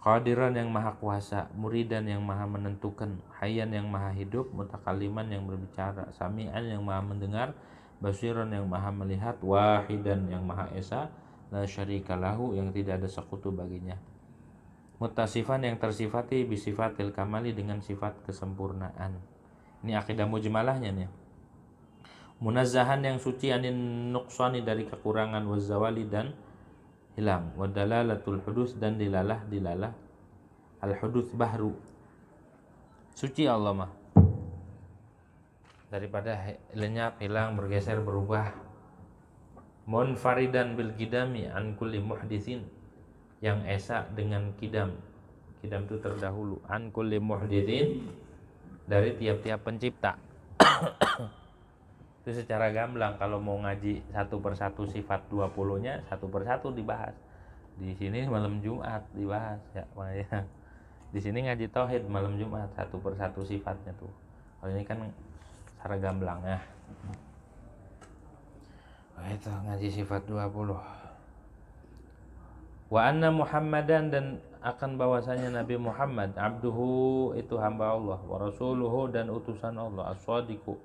qadiran yang maha kuasa, muridan yang maha menentukan, hayyan yang maha hidup, mutakalliman yang berbicara, sami'an yang maha mendengar, basiran yang maha melihat, wahidan yang maha esa, la syarika lahu yang tidak ada sekutu baginya, mutasifan yang tersifati bisifatil kamali dengan sifat kesempurnaan. Ini akidah mujmalahnya nih. Munazzahan yang suci anin nuqsani dari kekurangan, wazawali dan hilang, wadalalatul hudus dan dilalah al hudus bahru. Suci Allah mah daripada lenyap, hilang, bergeser, berubah. Munfaridan bil kidami an kulli muhditsin, yang esa dengan kidam. Kidam itu terdahulu, an kulli muhditsin, dari tiap-tiap pencipta. Itu secara gamblang kalau mau ngaji satu persatu sifat 20-nya satu persatu dibahas. Di sini malam Jumat dibahas ya, makanya di sini ngaji tauhid malam Jumat satu persatu sifatnya tuh. Kalau ini kan secara gamblang ya. Itu ngaji sifat 20. Wa anna Muhammadan, dan akan bahwasanya Nabi Muhammad abduhu, itu hamba Allah, wa rasuluhu, dan utusan Allah, as-sadiqu,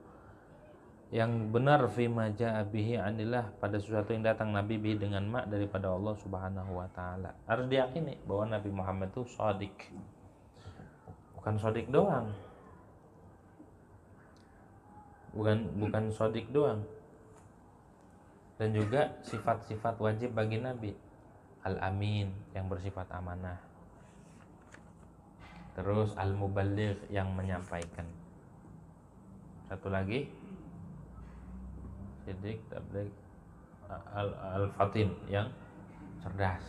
yang benar, fi ma jaa bihi anillah, pada sesuatu yang datang Nabi bihi dengan daripada Allah Subhanahu wa taala. Harus diyakini bahwa Nabi Muhammad itu shadiq. Bukan shadiq doang. Bukan shadiq doang. Dan juga sifat-sifat wajib bagi Nabi. Al-Amin, yang bersifat amanah. Terus Al-Muballigh, yang menyampaikan. Satu lagi, Siddiq, Tabligh, Al-Fatin, yang cerdas,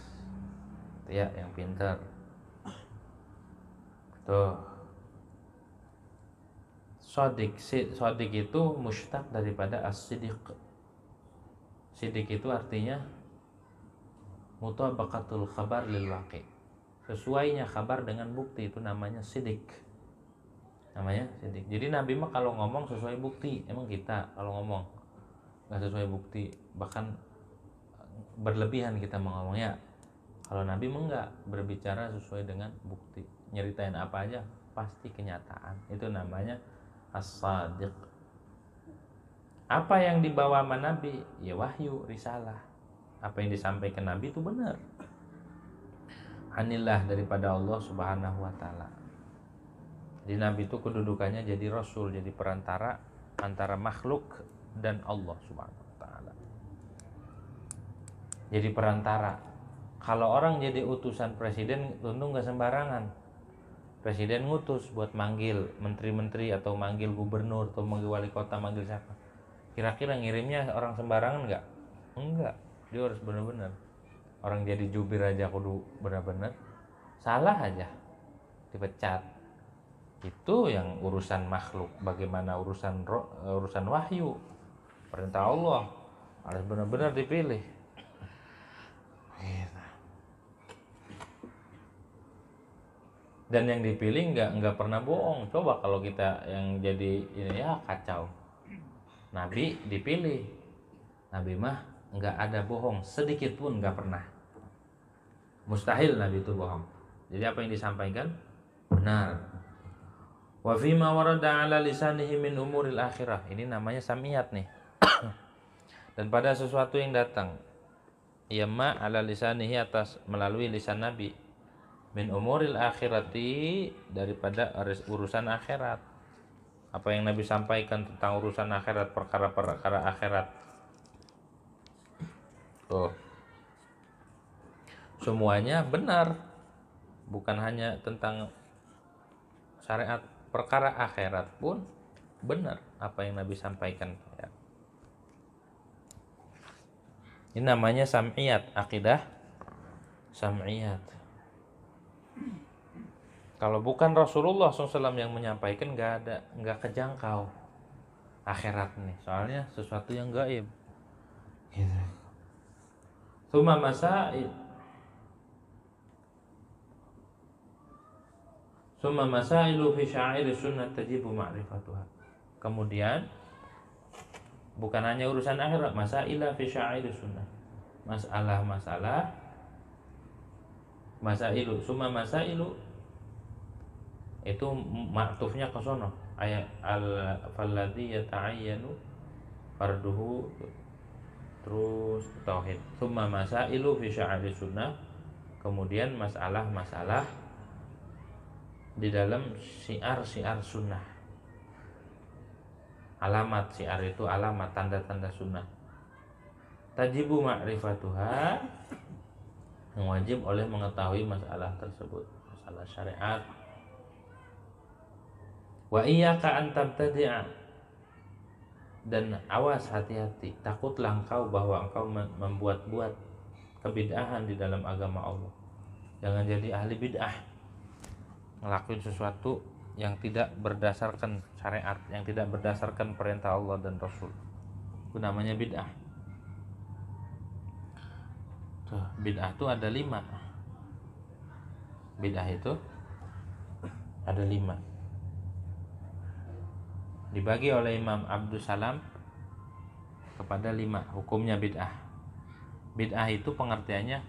ya, yang pintar. Tuh. Shadiq itu mushtaq daripada as-siddiq. Siddiq itu artinya mutabaqatul khabar lil waqi', sesuainya kabar dengan bukti, itu namanya siddiq. Namanya siddiq. Jadi Nabi mah kalau ngomong sesuai bukti. Emang kita kalau ngomong nggak sesuai bukti, bahkan berlebihan kita ngomongnya. Kalau Nabi mah nggak, berbicara sesuai dengan bukti, nyeritain apa aja pasti kenyataan. Itu namanya as-sadiq. Apa yang dibawa sama Nabi? Ya wahyu, risalah. Apa yang disampaikan Nabi itu benar. Anillah, daripada Allah Subhanahu wa taala. Jadi Nabi itu kedudukannya jadi rasul, jadi perantara antara makhluk dan Allah Subhanahu wa taala. Jadi perantara. Kalau orang jadi utusan presiden tentu nggak sembarangan. Presiden ngutus buat manggil menteri-menteri atau manggil gubernur atau manggil wali kota, manggil siapa. Kira-kira ngirimnya orang sembarangan nggak? Enggak. Dia harus benar-benar. Orang jadi jubir aja kudu benar-benar. Salah aja dipecat. Itu yang urusan makhluk. Bagaimana urusan wahyu, perintah Allah, harus benar-benar dipilih. Gitu. Dan yang dipilih nggak pernah bohong. Coba kalau kita yang jadi ini ya kacau. Nabi dipilih. Nabi mah nggak ada bohong sedikit pun, nggak pernah. Mustahil Nabi itu bohong. Jadi apa yang disampaikan benar. Wa fima warada ala lisanihi min umuril akhirah. Ini namanya sam'iyat nih. Dan pada sesuatu yang datang yamma ala lisanihi atas melalui lisan Nabi min umuril akhirati daripada urusan akhirat. Apa yang Nabi sampaikan tentang urusan akhirat, perkara-perkara akhirat. Oh. Semuanya benar. Bukan hanya tentang syariat, perkara akhirat pun benar apa yang Nabi sampaikan. Ya. Ini namanya sam'iyat, akidah sam'iyat. Kalau bukan Rasulullah SAW yang menyampaikan, nggak kejangkau akhirat nih. Soalnya sesuatu yang gaib. Gitu. Tsumma masailu fi sya'iri sunnah tajibu ma'rifatuha. Kemudian bukan hanya urusan akhirat, masailah fi sya'iri sunnah. Masailu, summa masailu itu ma'tufnya ke sono. Ayat al-falladhi yata'ayyanu farduhu terus tauhid. Summa masailu fi sya'iri sunnah. Kemudian masalah-masalah di dalam syiar-syiar sunnah. Alamat syiar itu alamat, tanda-tanda sunnah. Tajibu ma'rifatuha, yang wajib oleh mengetahui masalah tersebut, masalah syariat. Wa iyyaka an tabtadi'a, dan awas, hati-hati, takutlah engkau bahwa engkau membuat-buat kebid'ahan di dalam agama Allah. Jangan jadi ahli bid'ah, ngelakuin sesuatu yang tidak berdasarkan syariat, yang tidak berdasarkan perintah Allah dan Rasul. Itu namanya bid'ah. Tuh, bid'ah itu ada 5. Bid'ah itu ada 5. Dibagi oleh Imam Abdus Salam kepada 5 hukumnya bid'ah. Bid'ah itu pengertiannya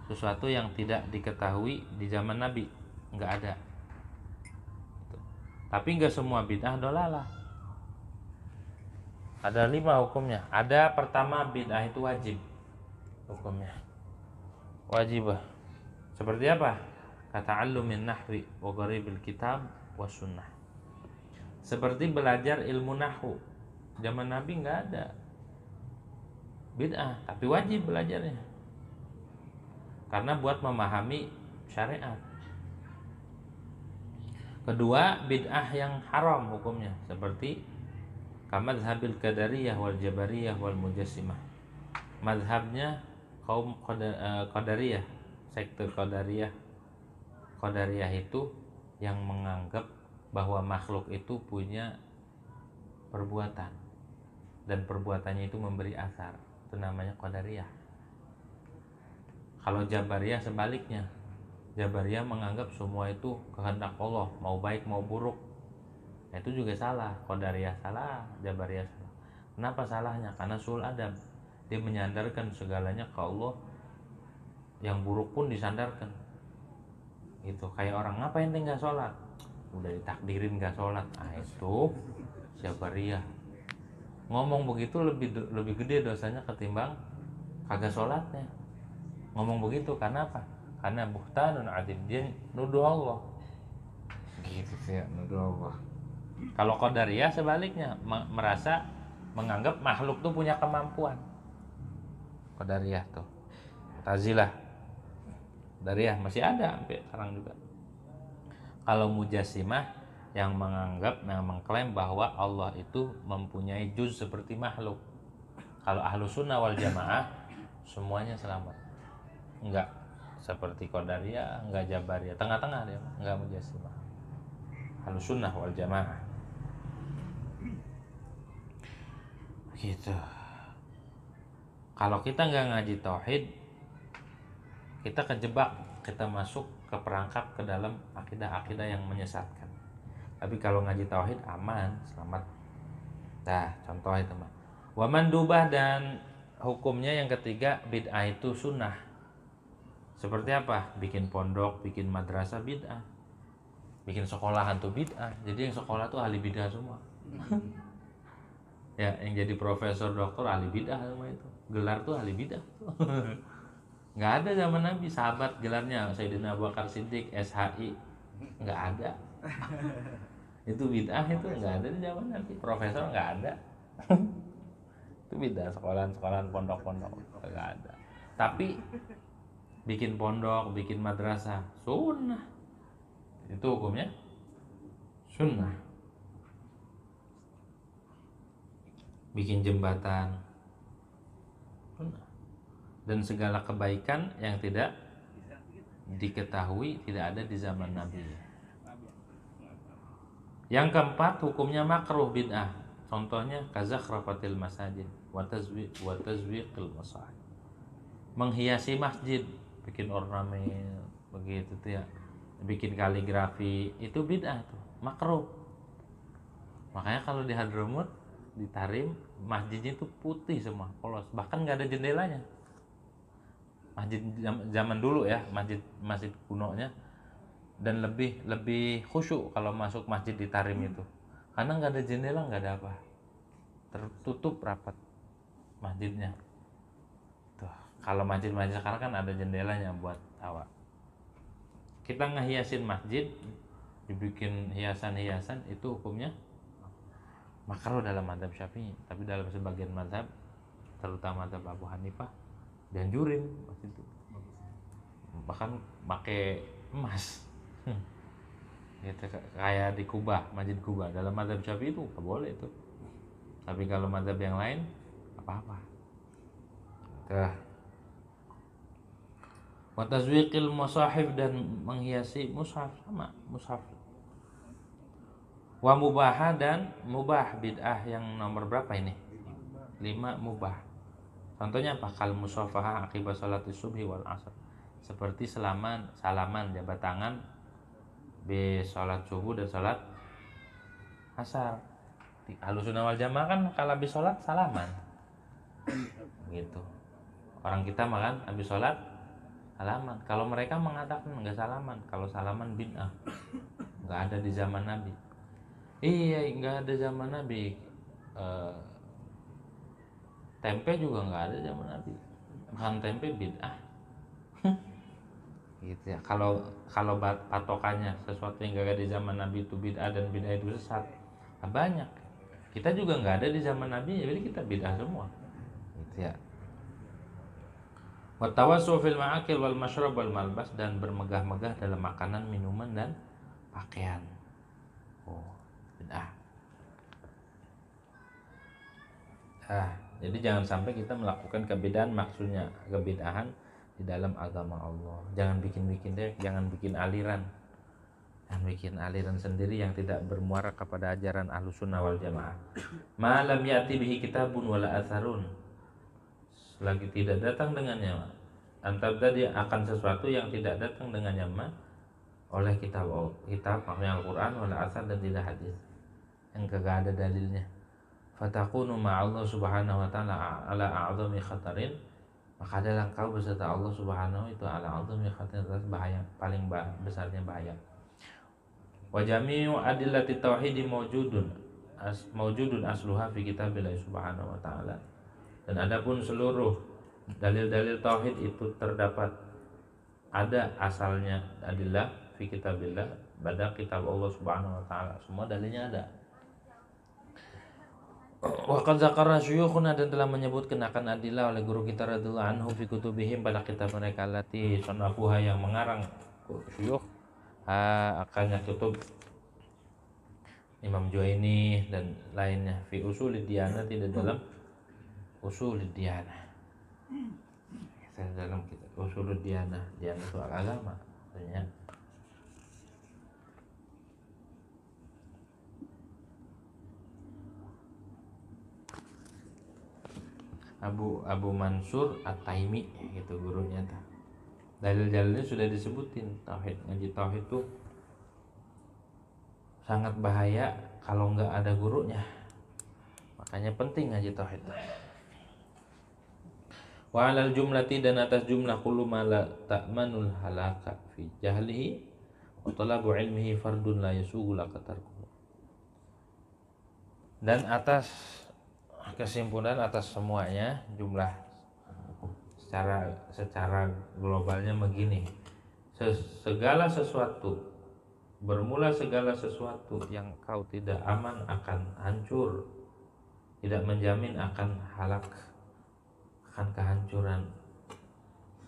sesuatu yang tidak diketahui di zaman Nabi, nggak ada. Tapi nggak semua bid'ah dolalah. Ada 5 hukumnya. Ada pertama, bid'ah itu wajib hukumnya. Wajibah. Seperti apa? Kata'allumin nahwi wa gharibil kitab wa sunnah. Seperti belajar ilmu nahwu. Zaman Nabi nggak ada bid'ah, tapi wajib belajarnya. Karena buat memahami syariat. Kedua, bid'ah yang haram hukumnya, seperti kamadzhabil qadariyah wal jabariyah wal mujassimah. Mazhabnya kaum qadariyah, sekte qadariyah. Qadariyah itu yang menganggap bahwa makhluk itu punya perbuatan dan perbuatannya itu memberi asar. Itu namanya qadariyah. Kalau jabariyah sebaliknya. Jabariyah menganggap semua itu kehendak Allah, mau baik mau buruk. Nah, itu juga salah. Qadariyah salah, Jabariyah salah. Kenapa salahnya? Karena sul adab. Dia menyandarkan segalanya ke Allah. Yang buruk pun disandarkan. Itu kayak orang, ngapain nggak sholat? Udah ditakdirin nggak sholat. Nah, itu Jabariyah. Ngomong begitu lebih gede dosanya ketimbang kagak sholatnya. Ngomong begitu karena apa? Karena buhtanun adim, dia nuduh Allah. Gitu sih, nuduh Allah. Kalau qadariyah sebaliknya, merasa menganggap makhluk tuh punya kemampuan. Qadariyah tuh. Tazilah. Qadariyah masih ada sampai sekarang juga. Kalau mujassimah yang menganggap, yang mengklaim bahwa Allah itu mempunyai juz seperti makhluk. Kalau ahlu sunnah wal jamaah semuanya selamat. Enggak seperti qadariyah, enggak jabariyah, tengah-tengah dia, enggak mujassimah. Ahlus sunnah wal jamaah. Gitu. Kalau kita enggak ngaji tauhid, kita kejebak, kita masuk ke perangkap ke dalam akidah-akidah yang menyesatkan. Tapi kalau ngaji tauhid aman, selamat. Nah, contoh itu mah. Wa mandubah, dan hukumnya yang ketiga, bid'ah itu sunnah. Seperti apa? Bikin pondok, bikin madrasah bid'ah. bikin sekolahan tuh bid'ah. Jadi yang sekolah tuh ahli bid'ah semua. Ya, yang jadi profesor doktor ahli bid'ah semua itu. Gelar tuh ahli bid'ah. Nggak ada zaman Nabi sahabat gelarnya Sayyidina Abu Bakar Siddiq, SHI. Nggak ada. Itu bid'ah, itu nggak ada di zaman Nabi. Profesor nggak ada. Itu bid'ah, sekolahan-sekolahan, pondok-pondok nggak ada. Tapi bikin pondok, bikin madrasah sunnah. Itu hukumnya sunnah. Bikin jembatan sunnah. Dan segala kebaikan yang tidak diketahui tidak ada di zaman Nabi. Yang keempat, hukumnya makruh bid'ah. Contohnya kazakhrafatil masajid wa tazwiqil masajid. Menghiasi masjid, bikin ornamen begitu tuh ya. Bikin kaligrafi, itu bid'ah tuh, makruh. Makanya kalau di Hadramut, di Tarim, masjidnya itu putih semua, polos, bahkan nggak ada jendelanya. Masjid zaman dulu ya, masjid kunonya, dan lebih khusyuk kalau masuk masjid di Tarim itu, karena nggak ada jendela, nggak ada apa, tertutup rapat masjidnya. Tuh, kalau masjid-masjid sekarang kan ada jendelanya buat awak. Kita ngehiasin masjid, dibikin hiasan-hiasan, itu hukumnya makruh dalam mazhab Syafi'i. Tapi dalam sebagian mazhab, terutama mazhab Abu Hanifah, dianjurin waktu itu. Bahkan pakai emas. Gitu, kayak di Kubah, Masjid Kubah. Dalam mazhab Syafi'i itu nggak boleh itu. Tapi kalau mazhab yang lain, apa-apa. Wa tazwiqil musahif, dan menghiasi mushaf, sama mushaf. Wa mubah, dan mubah bid'ah yang nomor berapa ini? 5 mubah. Contohnya apa? Kal musafaha akibat salat subhi wal asr. Seperti salaman jabat tangan di salat subuh dan salat asar. Di Ahlussunnah wal Jamaah kan kalau habis salat salaman. Gitu. Orang kita makan habis salat salaman. Kalau mereka mengatakan enggak salaman, kalau salaman bid'ah. Enggak ada di zaman Nabi. Iya, enggak ada zaman Nabi. Tempe juga enggak ada zaman Nabi. Makan tempe bid'ah. Gitu ya. Kalau patokannya sesuatu yang enggak ada di zaman Nabi itu bid'ah dan bid'ah itu sesat. Nah, banyak. Kita juga enggak ada di zaman Nabi, jadi kita bid'ah semua. Gitu ya. Watawassu fil ma'akil wal masyrab wal malbas, dan bermegah-megah dalam makanan, minuman, dan pakaian. Oh, bid'ah. Jadi jangan sampai kita melakukan kebid'ahan, maksudnya kebid'ahan di dalam agama Allah. Jangan bikin-bikin deh, jangan bikin aliran. Jangan bikin aliran sendiri yang tidak bermuara kepada ajaran Ahlussunnah wal Jamaah. Ma lam ya'ti bihi kitabun wala atharun. Selagi tidak datang dengannya, antar tadi akan sesuatu yang tidak datang dengannya oleh kitab maksudnya Al-Quran wala asar, dan tidak hadis yang kagak ada dalilnya. Fatakunu ma'allah subhanahu wa ta'ala ala a'zami khatarin, maka adalah engkau beserta Allah subhanahu itu ala a'zami khatarin, atas bahaya, paling besarnya bahaya. Wa jami'u adillati tauhidi mawjudun asluha fi kitabillah subhanahu wa ta'ala. Dan adapun seluruh dalil-dalil tauhid itu terdapat, ada asalnya adillah fi kitabillah, pada kitab Allah subhanahu wa ta'ala. Semua dalilnya ada. Wa qad zakara syuyukhuna, dan telah menyebutkan akan adillah oleh guru kita radhiyallahu anhu fi kutubihim, pada kitab mereka allati sanafuha, yang mengarang syuyukh akannya kutub Imam Juwaini dan lainnya, fi usulid diyanah, tidak dalam usulid diyanah. Dalam kitab usulid diyanah, diyanah itu agama maksudnya. Abu Mansur At-Taimi gitu gurunya tuh. Dalil-dalilnya sudah disebutin. Tauhid, ngaji tauhid tuh sangat bahaya kalau nggak ada gurunya. Makanya penting ngaji tauhid. Wa 'alal jumlati, dan atas jumlah kullu ma la ta'manul halaka fi jahlihi wa talabu ilmihi fardun la yasugu laka tarkuhu. Dan atas kesimpulan atas semuanya, jumlah secara globalnya begini. Segala sesuatu, bermula segala sesuatu yang kau tidak aman akan hancur, tidak menjamin akan halak, akan kehancuran.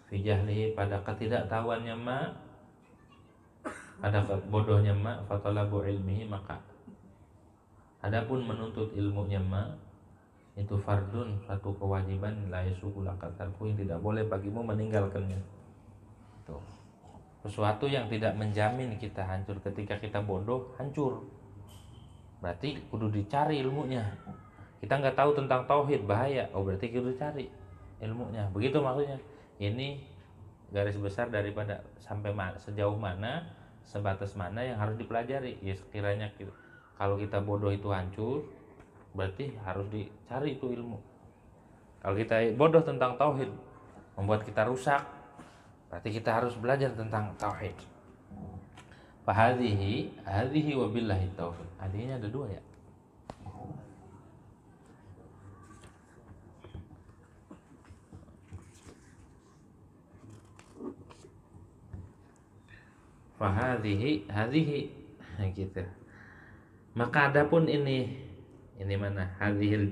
Fi jahlihi, pada ketidaktahuannya ma, pada bodohnya ma, fatalabu ilmihi, maka adapun menuntut ilmunya ma, itu fardun, satu kewajiban, la yasugu laka tarku, yang tidak boleh bagimu meninggalkannya. Tuh. Sesuatu yang tidak menjamin kita hancur. Ketika kita bodoh, hancur. Berarti kudu dicari ilmunya. Kita nggak tahu tentang tauhid, bahaya. Oh, berarti kudu cari ilmunya. Begitu maksudnya. Ini garis besar daripada sampai sejauh mana, sebatas mana yang harus dipelajari. Ya sekiranya kalau kita bodoh itu hancur, berarti harus dicari itu ilmu. Kalau kita bodoh tentang tauhid, membuat kita rusak, berarti kita harus belajar tentang tauhid. Fahadhihi wabillahi taufiq. Adanya ada dua ya. Fahadhihi, nah gitu. Maka adapun ini mana? Hadhil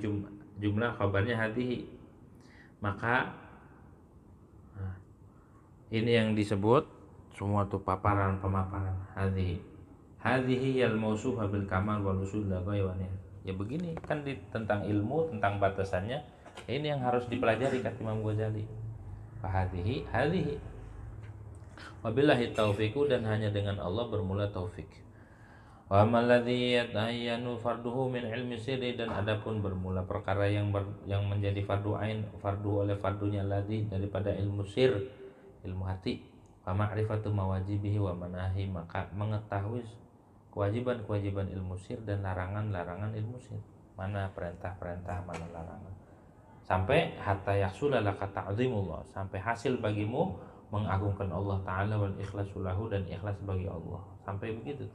jumlah khabarnya hadhihi. Maka ini yang disebut semua tuh pemaparan hadhihi yal mausufa bil kamal wal usul la ghaywaniyah. Ya begini kan tentang ilmu, tentang batasannya. Ini yang harus dipelajari kata Imam Ghazali. Hadhihi wabillahi taufiqu, dan hanya dengan Allah bermula taufik. Wa maladzi yatayyanu farduhu min ilmi sirri, dan adapun bermula perkara yang menjadi fardu ain, fardu oleh fardunya ladzi daripada ilmu sir, ilmu hati. Wa ma'rifatu mawajibihi wa manahi, maka mengetahui kewajiban-kewajiban ilmu sir dan larangan-larangan ilmu sir. Mana perintah-perintah, mana larangan. Sampai hatta yahsula laka ta'zimullah, sampai hasil bagimu mengagungkan Allah Ta'ala, wal ikhlasu lahu, dan ikhlas bagi Allah. Sampai begitu.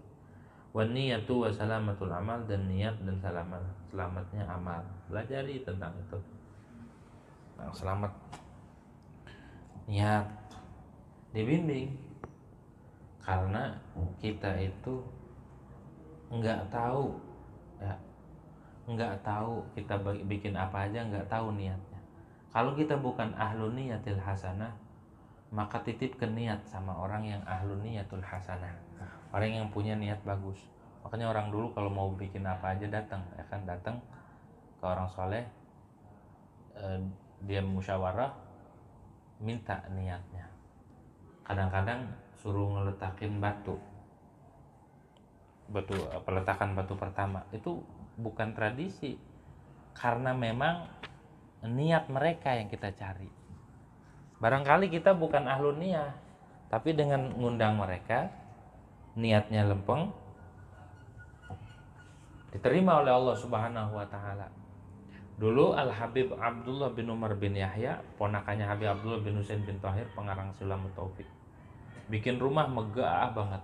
Wan niyatu wa salamatul amal, dan niat dan selamatnya amal. Pelajari tentang itu. Nah, selamat niat dibimbing, karena kita itu nggak tahu ya, nggak tahu kita bikin apa aja, nggak tahu niatnya. Kalau kita bukan ahlu niyatil hasanah, maka titipkan niat sama orang yang ahlu niyatul hasanah, orang yang punya niat bagus. Makanya orang dulu kalau mau bikin apa aja datang ke orang soleh, dia musyawarah, minta niatnya. Kadang-kadang suruh ngeletakin peletakan batu pertama itu bukan tradisi, karena memang niat mereka yang kita cari. Barangkali kita bukan ahlu niyah, tapi dengan ngundang mereka, niatnya lempeng, diterima oleh Allah Subhanahu wa Ta'ala. Dulu Al-Habib Abdullah bin Umar bin Yahya, ponakannya Habib Abdullah bin Husain bin Tahir, pengarang Sulamut Taufik, bikin rumah megah banget.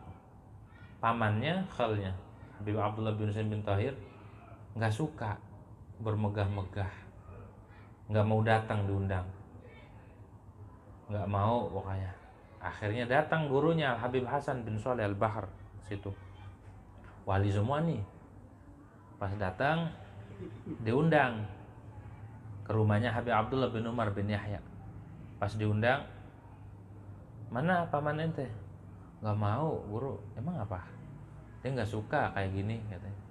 Pamannya, khalnya Habib Abdullah bin Husain bin Tahir, nggak suka bermegah-megah, nggak mau datang diundang, nggak mau pokoknya. Akhirnya datang gurunya Habib Hasan bin Shalih Al-Bahr, situ wali semua nih. Pas datang diundang ke rumahnya Habib Abdullah bin Umar bin Yahya. Pas diundang, mana paman ente? Nggak mau guru. Emang apa? Dia nggak suka kayak gini katanya.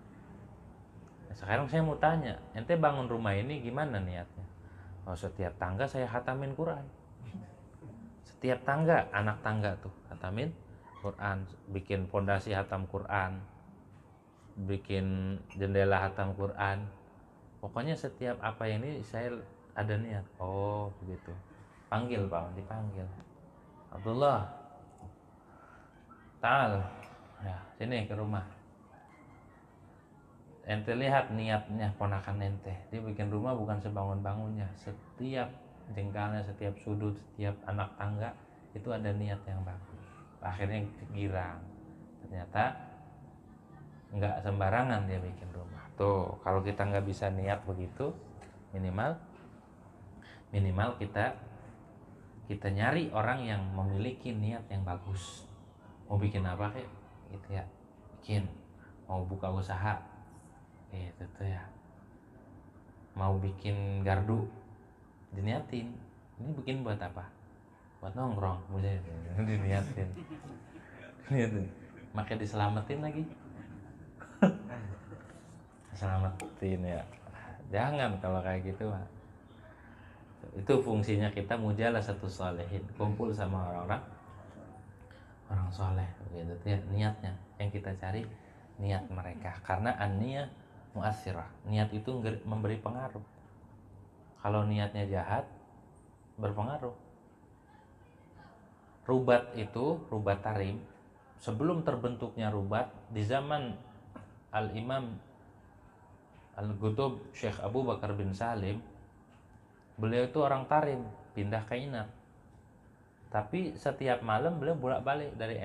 Nah, sekarang saya mau tanya, ente bangun rumah ini gimana niatnya? Oh, setiap tangga saya khatamin Quran. Setiap tangga, anak tangga tuh khatamin Quran, bikin pondasi hatam Quran, bikin jendela hatam Quran. Pokoknya setiap apa ini saya ada niat. Oh begitu. Panggil Pak, dipanggil. Abdullah, ta'al, ya sini ke rumah. Ente lihat niatnya ponakan ente. Dia bikin rumah bukan sebangun-bangunnya. Setiap jengkalnya, setiap sudut, setiap anak tangga itu ada niat yang bagus. Akhirnya girang. ternyata nggak sembarangan dia bikin rumah. Tuh, kalau kita nggak bisa niat begitu, minimal kita nyari orang yang memiliki niat yang bagus. Mau bikin apa kayak gitu ya, bikin. Mau buka usaha gitu tuh ya, mau bikin gardu, diniatin. Ini bikin buat apa? Buat nongkrong, boleh diniatin. Niatin. Makanya diselamatin lagi. Selamatin ya. Jangan kalau kayak gitu Pak. Itu fungsinya kita mujalasatus sholihin, kumpul sama orang-orang soleh gitu ya. Niatnya yang kita cari niat mereka, karena an-niyah mu'assirah. Niat itu memberi pengaruh. Kalau niatnya jahat, berpengaruh. Rubat itu, rubat tarim, sebelum terbentuknya rubat di zaman Al-Imam Al-Qutub Syekh Abu Bakar bin Salim, beliau itu orang tarim, pindah ke Inat. Tapi setiap malam beliau bolak-balik dari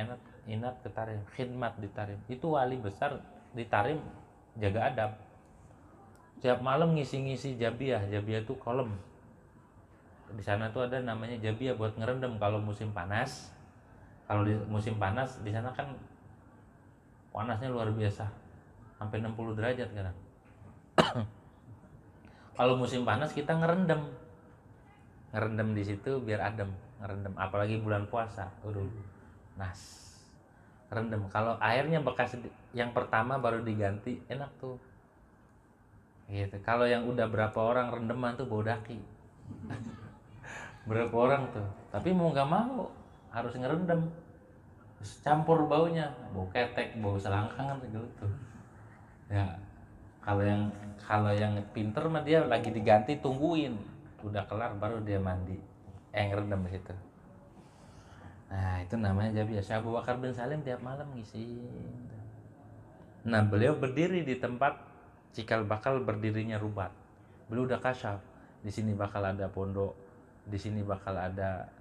Inat ke Tarim, khidmat di Tarim. Itu wali besar di Tarim, jaga adab. Setiap malam ngisi-ngisi jabiah. Jabiah itu kolom. Di sana tuh ada namanya jabiah buat ngerendam kalau musim panas. Kalau di musim panas di sana kan panasnya luar biasa, sampai 60 derajat kan. Kalau musim panas kita ngerendam di situ biar adem, ngerendam. Apalagi bulan puasa, nas rendam. Kalau airnya bekas yang pertama baru diganti, enak tuh gitu. Kalau yang udah berapa orang rendeman tuh bau daki. Berapa orang tuh, tapi mau nggak mau harus ngerendam. Campur baunya, bau ketek, bau selangkangan gitu ya. Kalau yang pinter mah dia lagi diganti, tungguin udah kelar baru dia mandi, ngerendam di situ. Nah itu namanya jabiah. Syekh Abu Bakar bin Salim tiap malam ngisi. Nah beliau berdiri di tempat cikal bakal berdirinya rubat. Beliau udah kasyaf, di sini bakal ada pondok, di sini bakal ada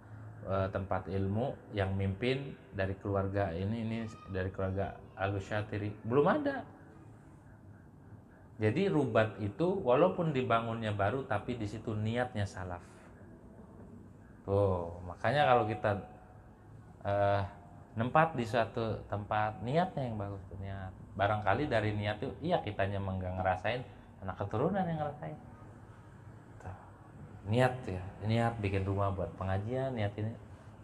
tempat ilmu yang mimpin dari keluarga ini dari keluarga Al-Syatiri. Belum ada. Jadi rubat itu walaupun dibangunnya baru, tapi di situ niatnya salaf. Tuh, makanya kalau kita nempat di suatu tempat, niatnya yang bagus tuh, niat. Barangkali dari niat itu, iya kitanya enggak ngerasain, anak keturunan yang ngerasain. Tuh, niat ya, niat bikin rumah buat pengajian, niat ini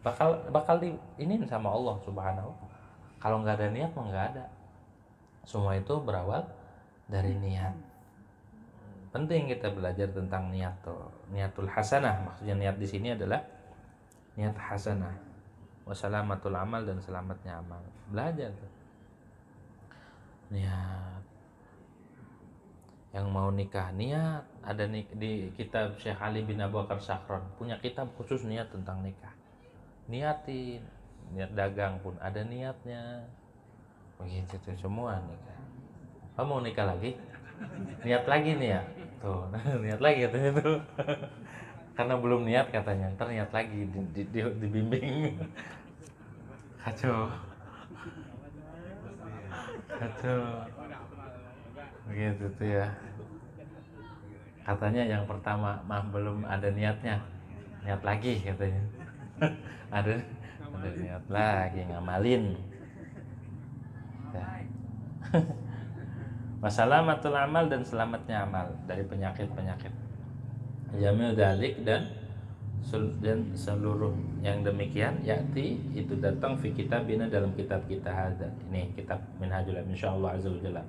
bakal diinin sama Allah Subhanahu. Kalau nggak ada niat mah nggak ada. Semua itu berawal dari niat. Penting kita belajar tentang niat tuh. Niatul hasanah, maksudnya niat di sini adalah niat hasanah. Wassalamatul amal, dan selamatnya amal. Belajar tuh. Niat. Yang mau nikah niat, ada di kitab Syekh Ali bin Abu Bakar Sakron, punya kitab khusus niat tentang nikah. Niatin, niat dagang pun ada niatnya. Begitu tuh semua nikah. Kamu mau nikah lagi? Niat lagi nih ya? Tuh, niat lagi katanya tuh. Karena belum niat katanya, ntar niat lagi dibimbing. Kacau. Begitu tuh ya. Katanya yang pertama mah belum ada niatnya, niat lagi katanya. ada niat lagi, ngamalin. Wasalamatul amal, dan selamatnya amal dari penyakit-penyakit. Jami'u dzalik, dan seluruh yang demikian yati itu datang fi kitabina, dalam kitab kita hadza. Ini kitab Minhajul insyaallah azza wajalla.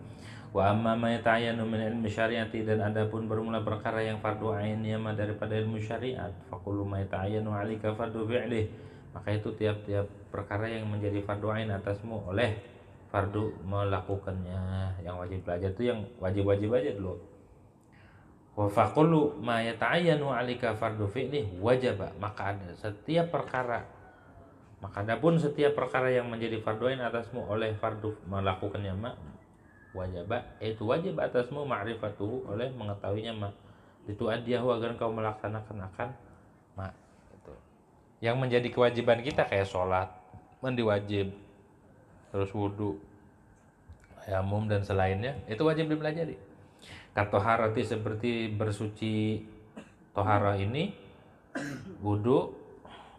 Wa amma ma yata'ayyanu min ilmi syariati, dan adapun bermula perkara yang fardu ain yama daripada ilmu syariat, faqulu ma yata'ayyanu 'alaika fardu fi'lih, maka itu tiap-tiap perkara yang menjadi fardu ain atasmu oleh fardu melakukannya. Yang wajib belajar itu yang wajib-wajib aja dulu. Wa faqulu ma yata'ayyanu 'alaika fardu fi'lih wajaba, maka adapun setiap perkara yang menjadi fardu ain atasmu oleh fardu melakukannya wajaba, itu wajib atasmu ma'rifatuhu, oleh mengetahuinya itu adiyahu, agar kau melaksanakan akan itu. Yang menjadi kewajiban kita kayak sholat, mandi wajib, terus wudu, tayamum dan selainnya itu wajib dipelajari. Katoharati seperti bersuci tohara ini, wudu,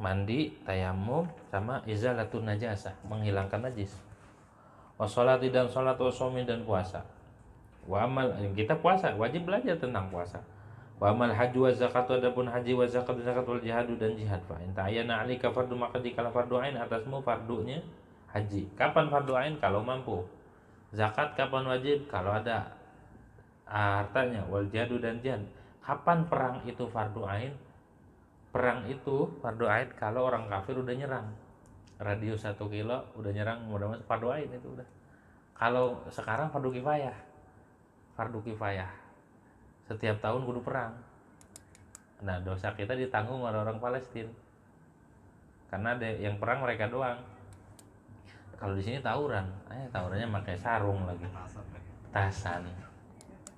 mandi, tayamum, sama izalatun najasah, menghilangkan najis. Washolati dan sholat, wasomi dan puasa. Wa amal, kita puasa wajib belajar tentang puasa. Wa amal haji wa zakat, adapun haji wa zakat wal jihadu dan jihad. Fa in ta'ayyana 'alaika fardu, maka dikala fardu ain atasmu fardunya haji. Kapan fardu ain? Kalau mampu. Zakat kapan wajib? Kalau ada hartanya. Wal jihadu dan jihad. Kapan perang itu fardu ain? Perang itu fardu ain kalau orang kafir udah nyerang. Radius 1 kilo udah nyerang, mudah-mudahan fardu ain itu udah. Kalau sekarang fardu kifayah. Fardu kifayah. Setiap tahun kudu perang. Nah, dosa kita ditanggung oleh orang Palestina. Karena ada yang perang mereka doang. Kalau di sini tawuran, tawurannya pakai sarung lagi. Tasan.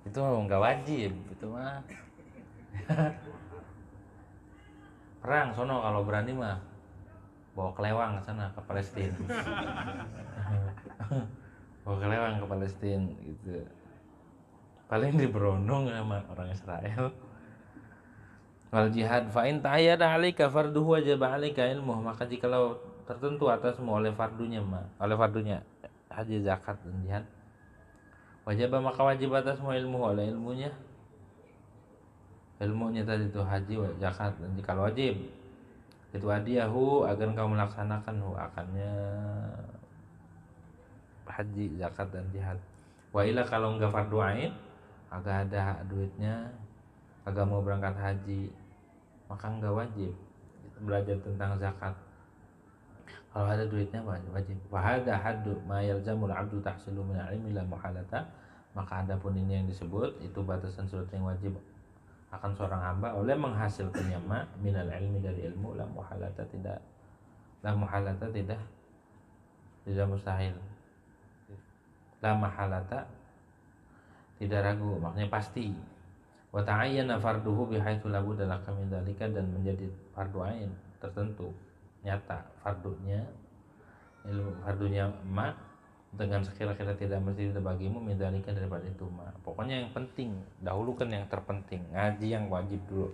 Itu nggak wajib, itu mah. Perang sono kalau berani mah. Bawa kelewang ke sana ke Palestina. Bawa kelewang ke Palestina gitu. Paling diberondong sama orang Israel. Wal jihad fa in ta'ayyada 'alaika farduhu wajib 'alaika ilmuh, maka jikalau tertentu atasmu oleh fardunya haji, zakat dan jihad, wajib maka wajib atasmu ilmu, oleh ilmunya tadi itu haji, zakat dan jikalau wajib itu hadiyahu agar kau melaksanakan akannya haji, zakat dan jihad. Wa ila kalau enggak fardu ain, agak ada duitnya, agak mau berangkat haji, maka enggak wajib belajar tentang zakat. Kalau ada duitnya wajib. Wa hadza haddu ma yalzamul 'abdu tahsilu min al-'ilmi la muhalata, maka adapun ini yang disebut itu batasan sesuatu yang wajib akan seorang hamba oleh menghasilkannya minal ilmi dari ilmu, la muhalata tidak mustahil, la mahalata tidak ragu, maksudnya pasti. Wa ta'ayyana farduhu bihaitsu la budda laka min dzalika, dan menjadi fardu ain tertentu nyata fardunya dengan sekira-kira tidak mesti bagimu min dzalika daripada itu. Pokoknya yang penting dahulukan yang terpenting, ngaji yang wajib dulu.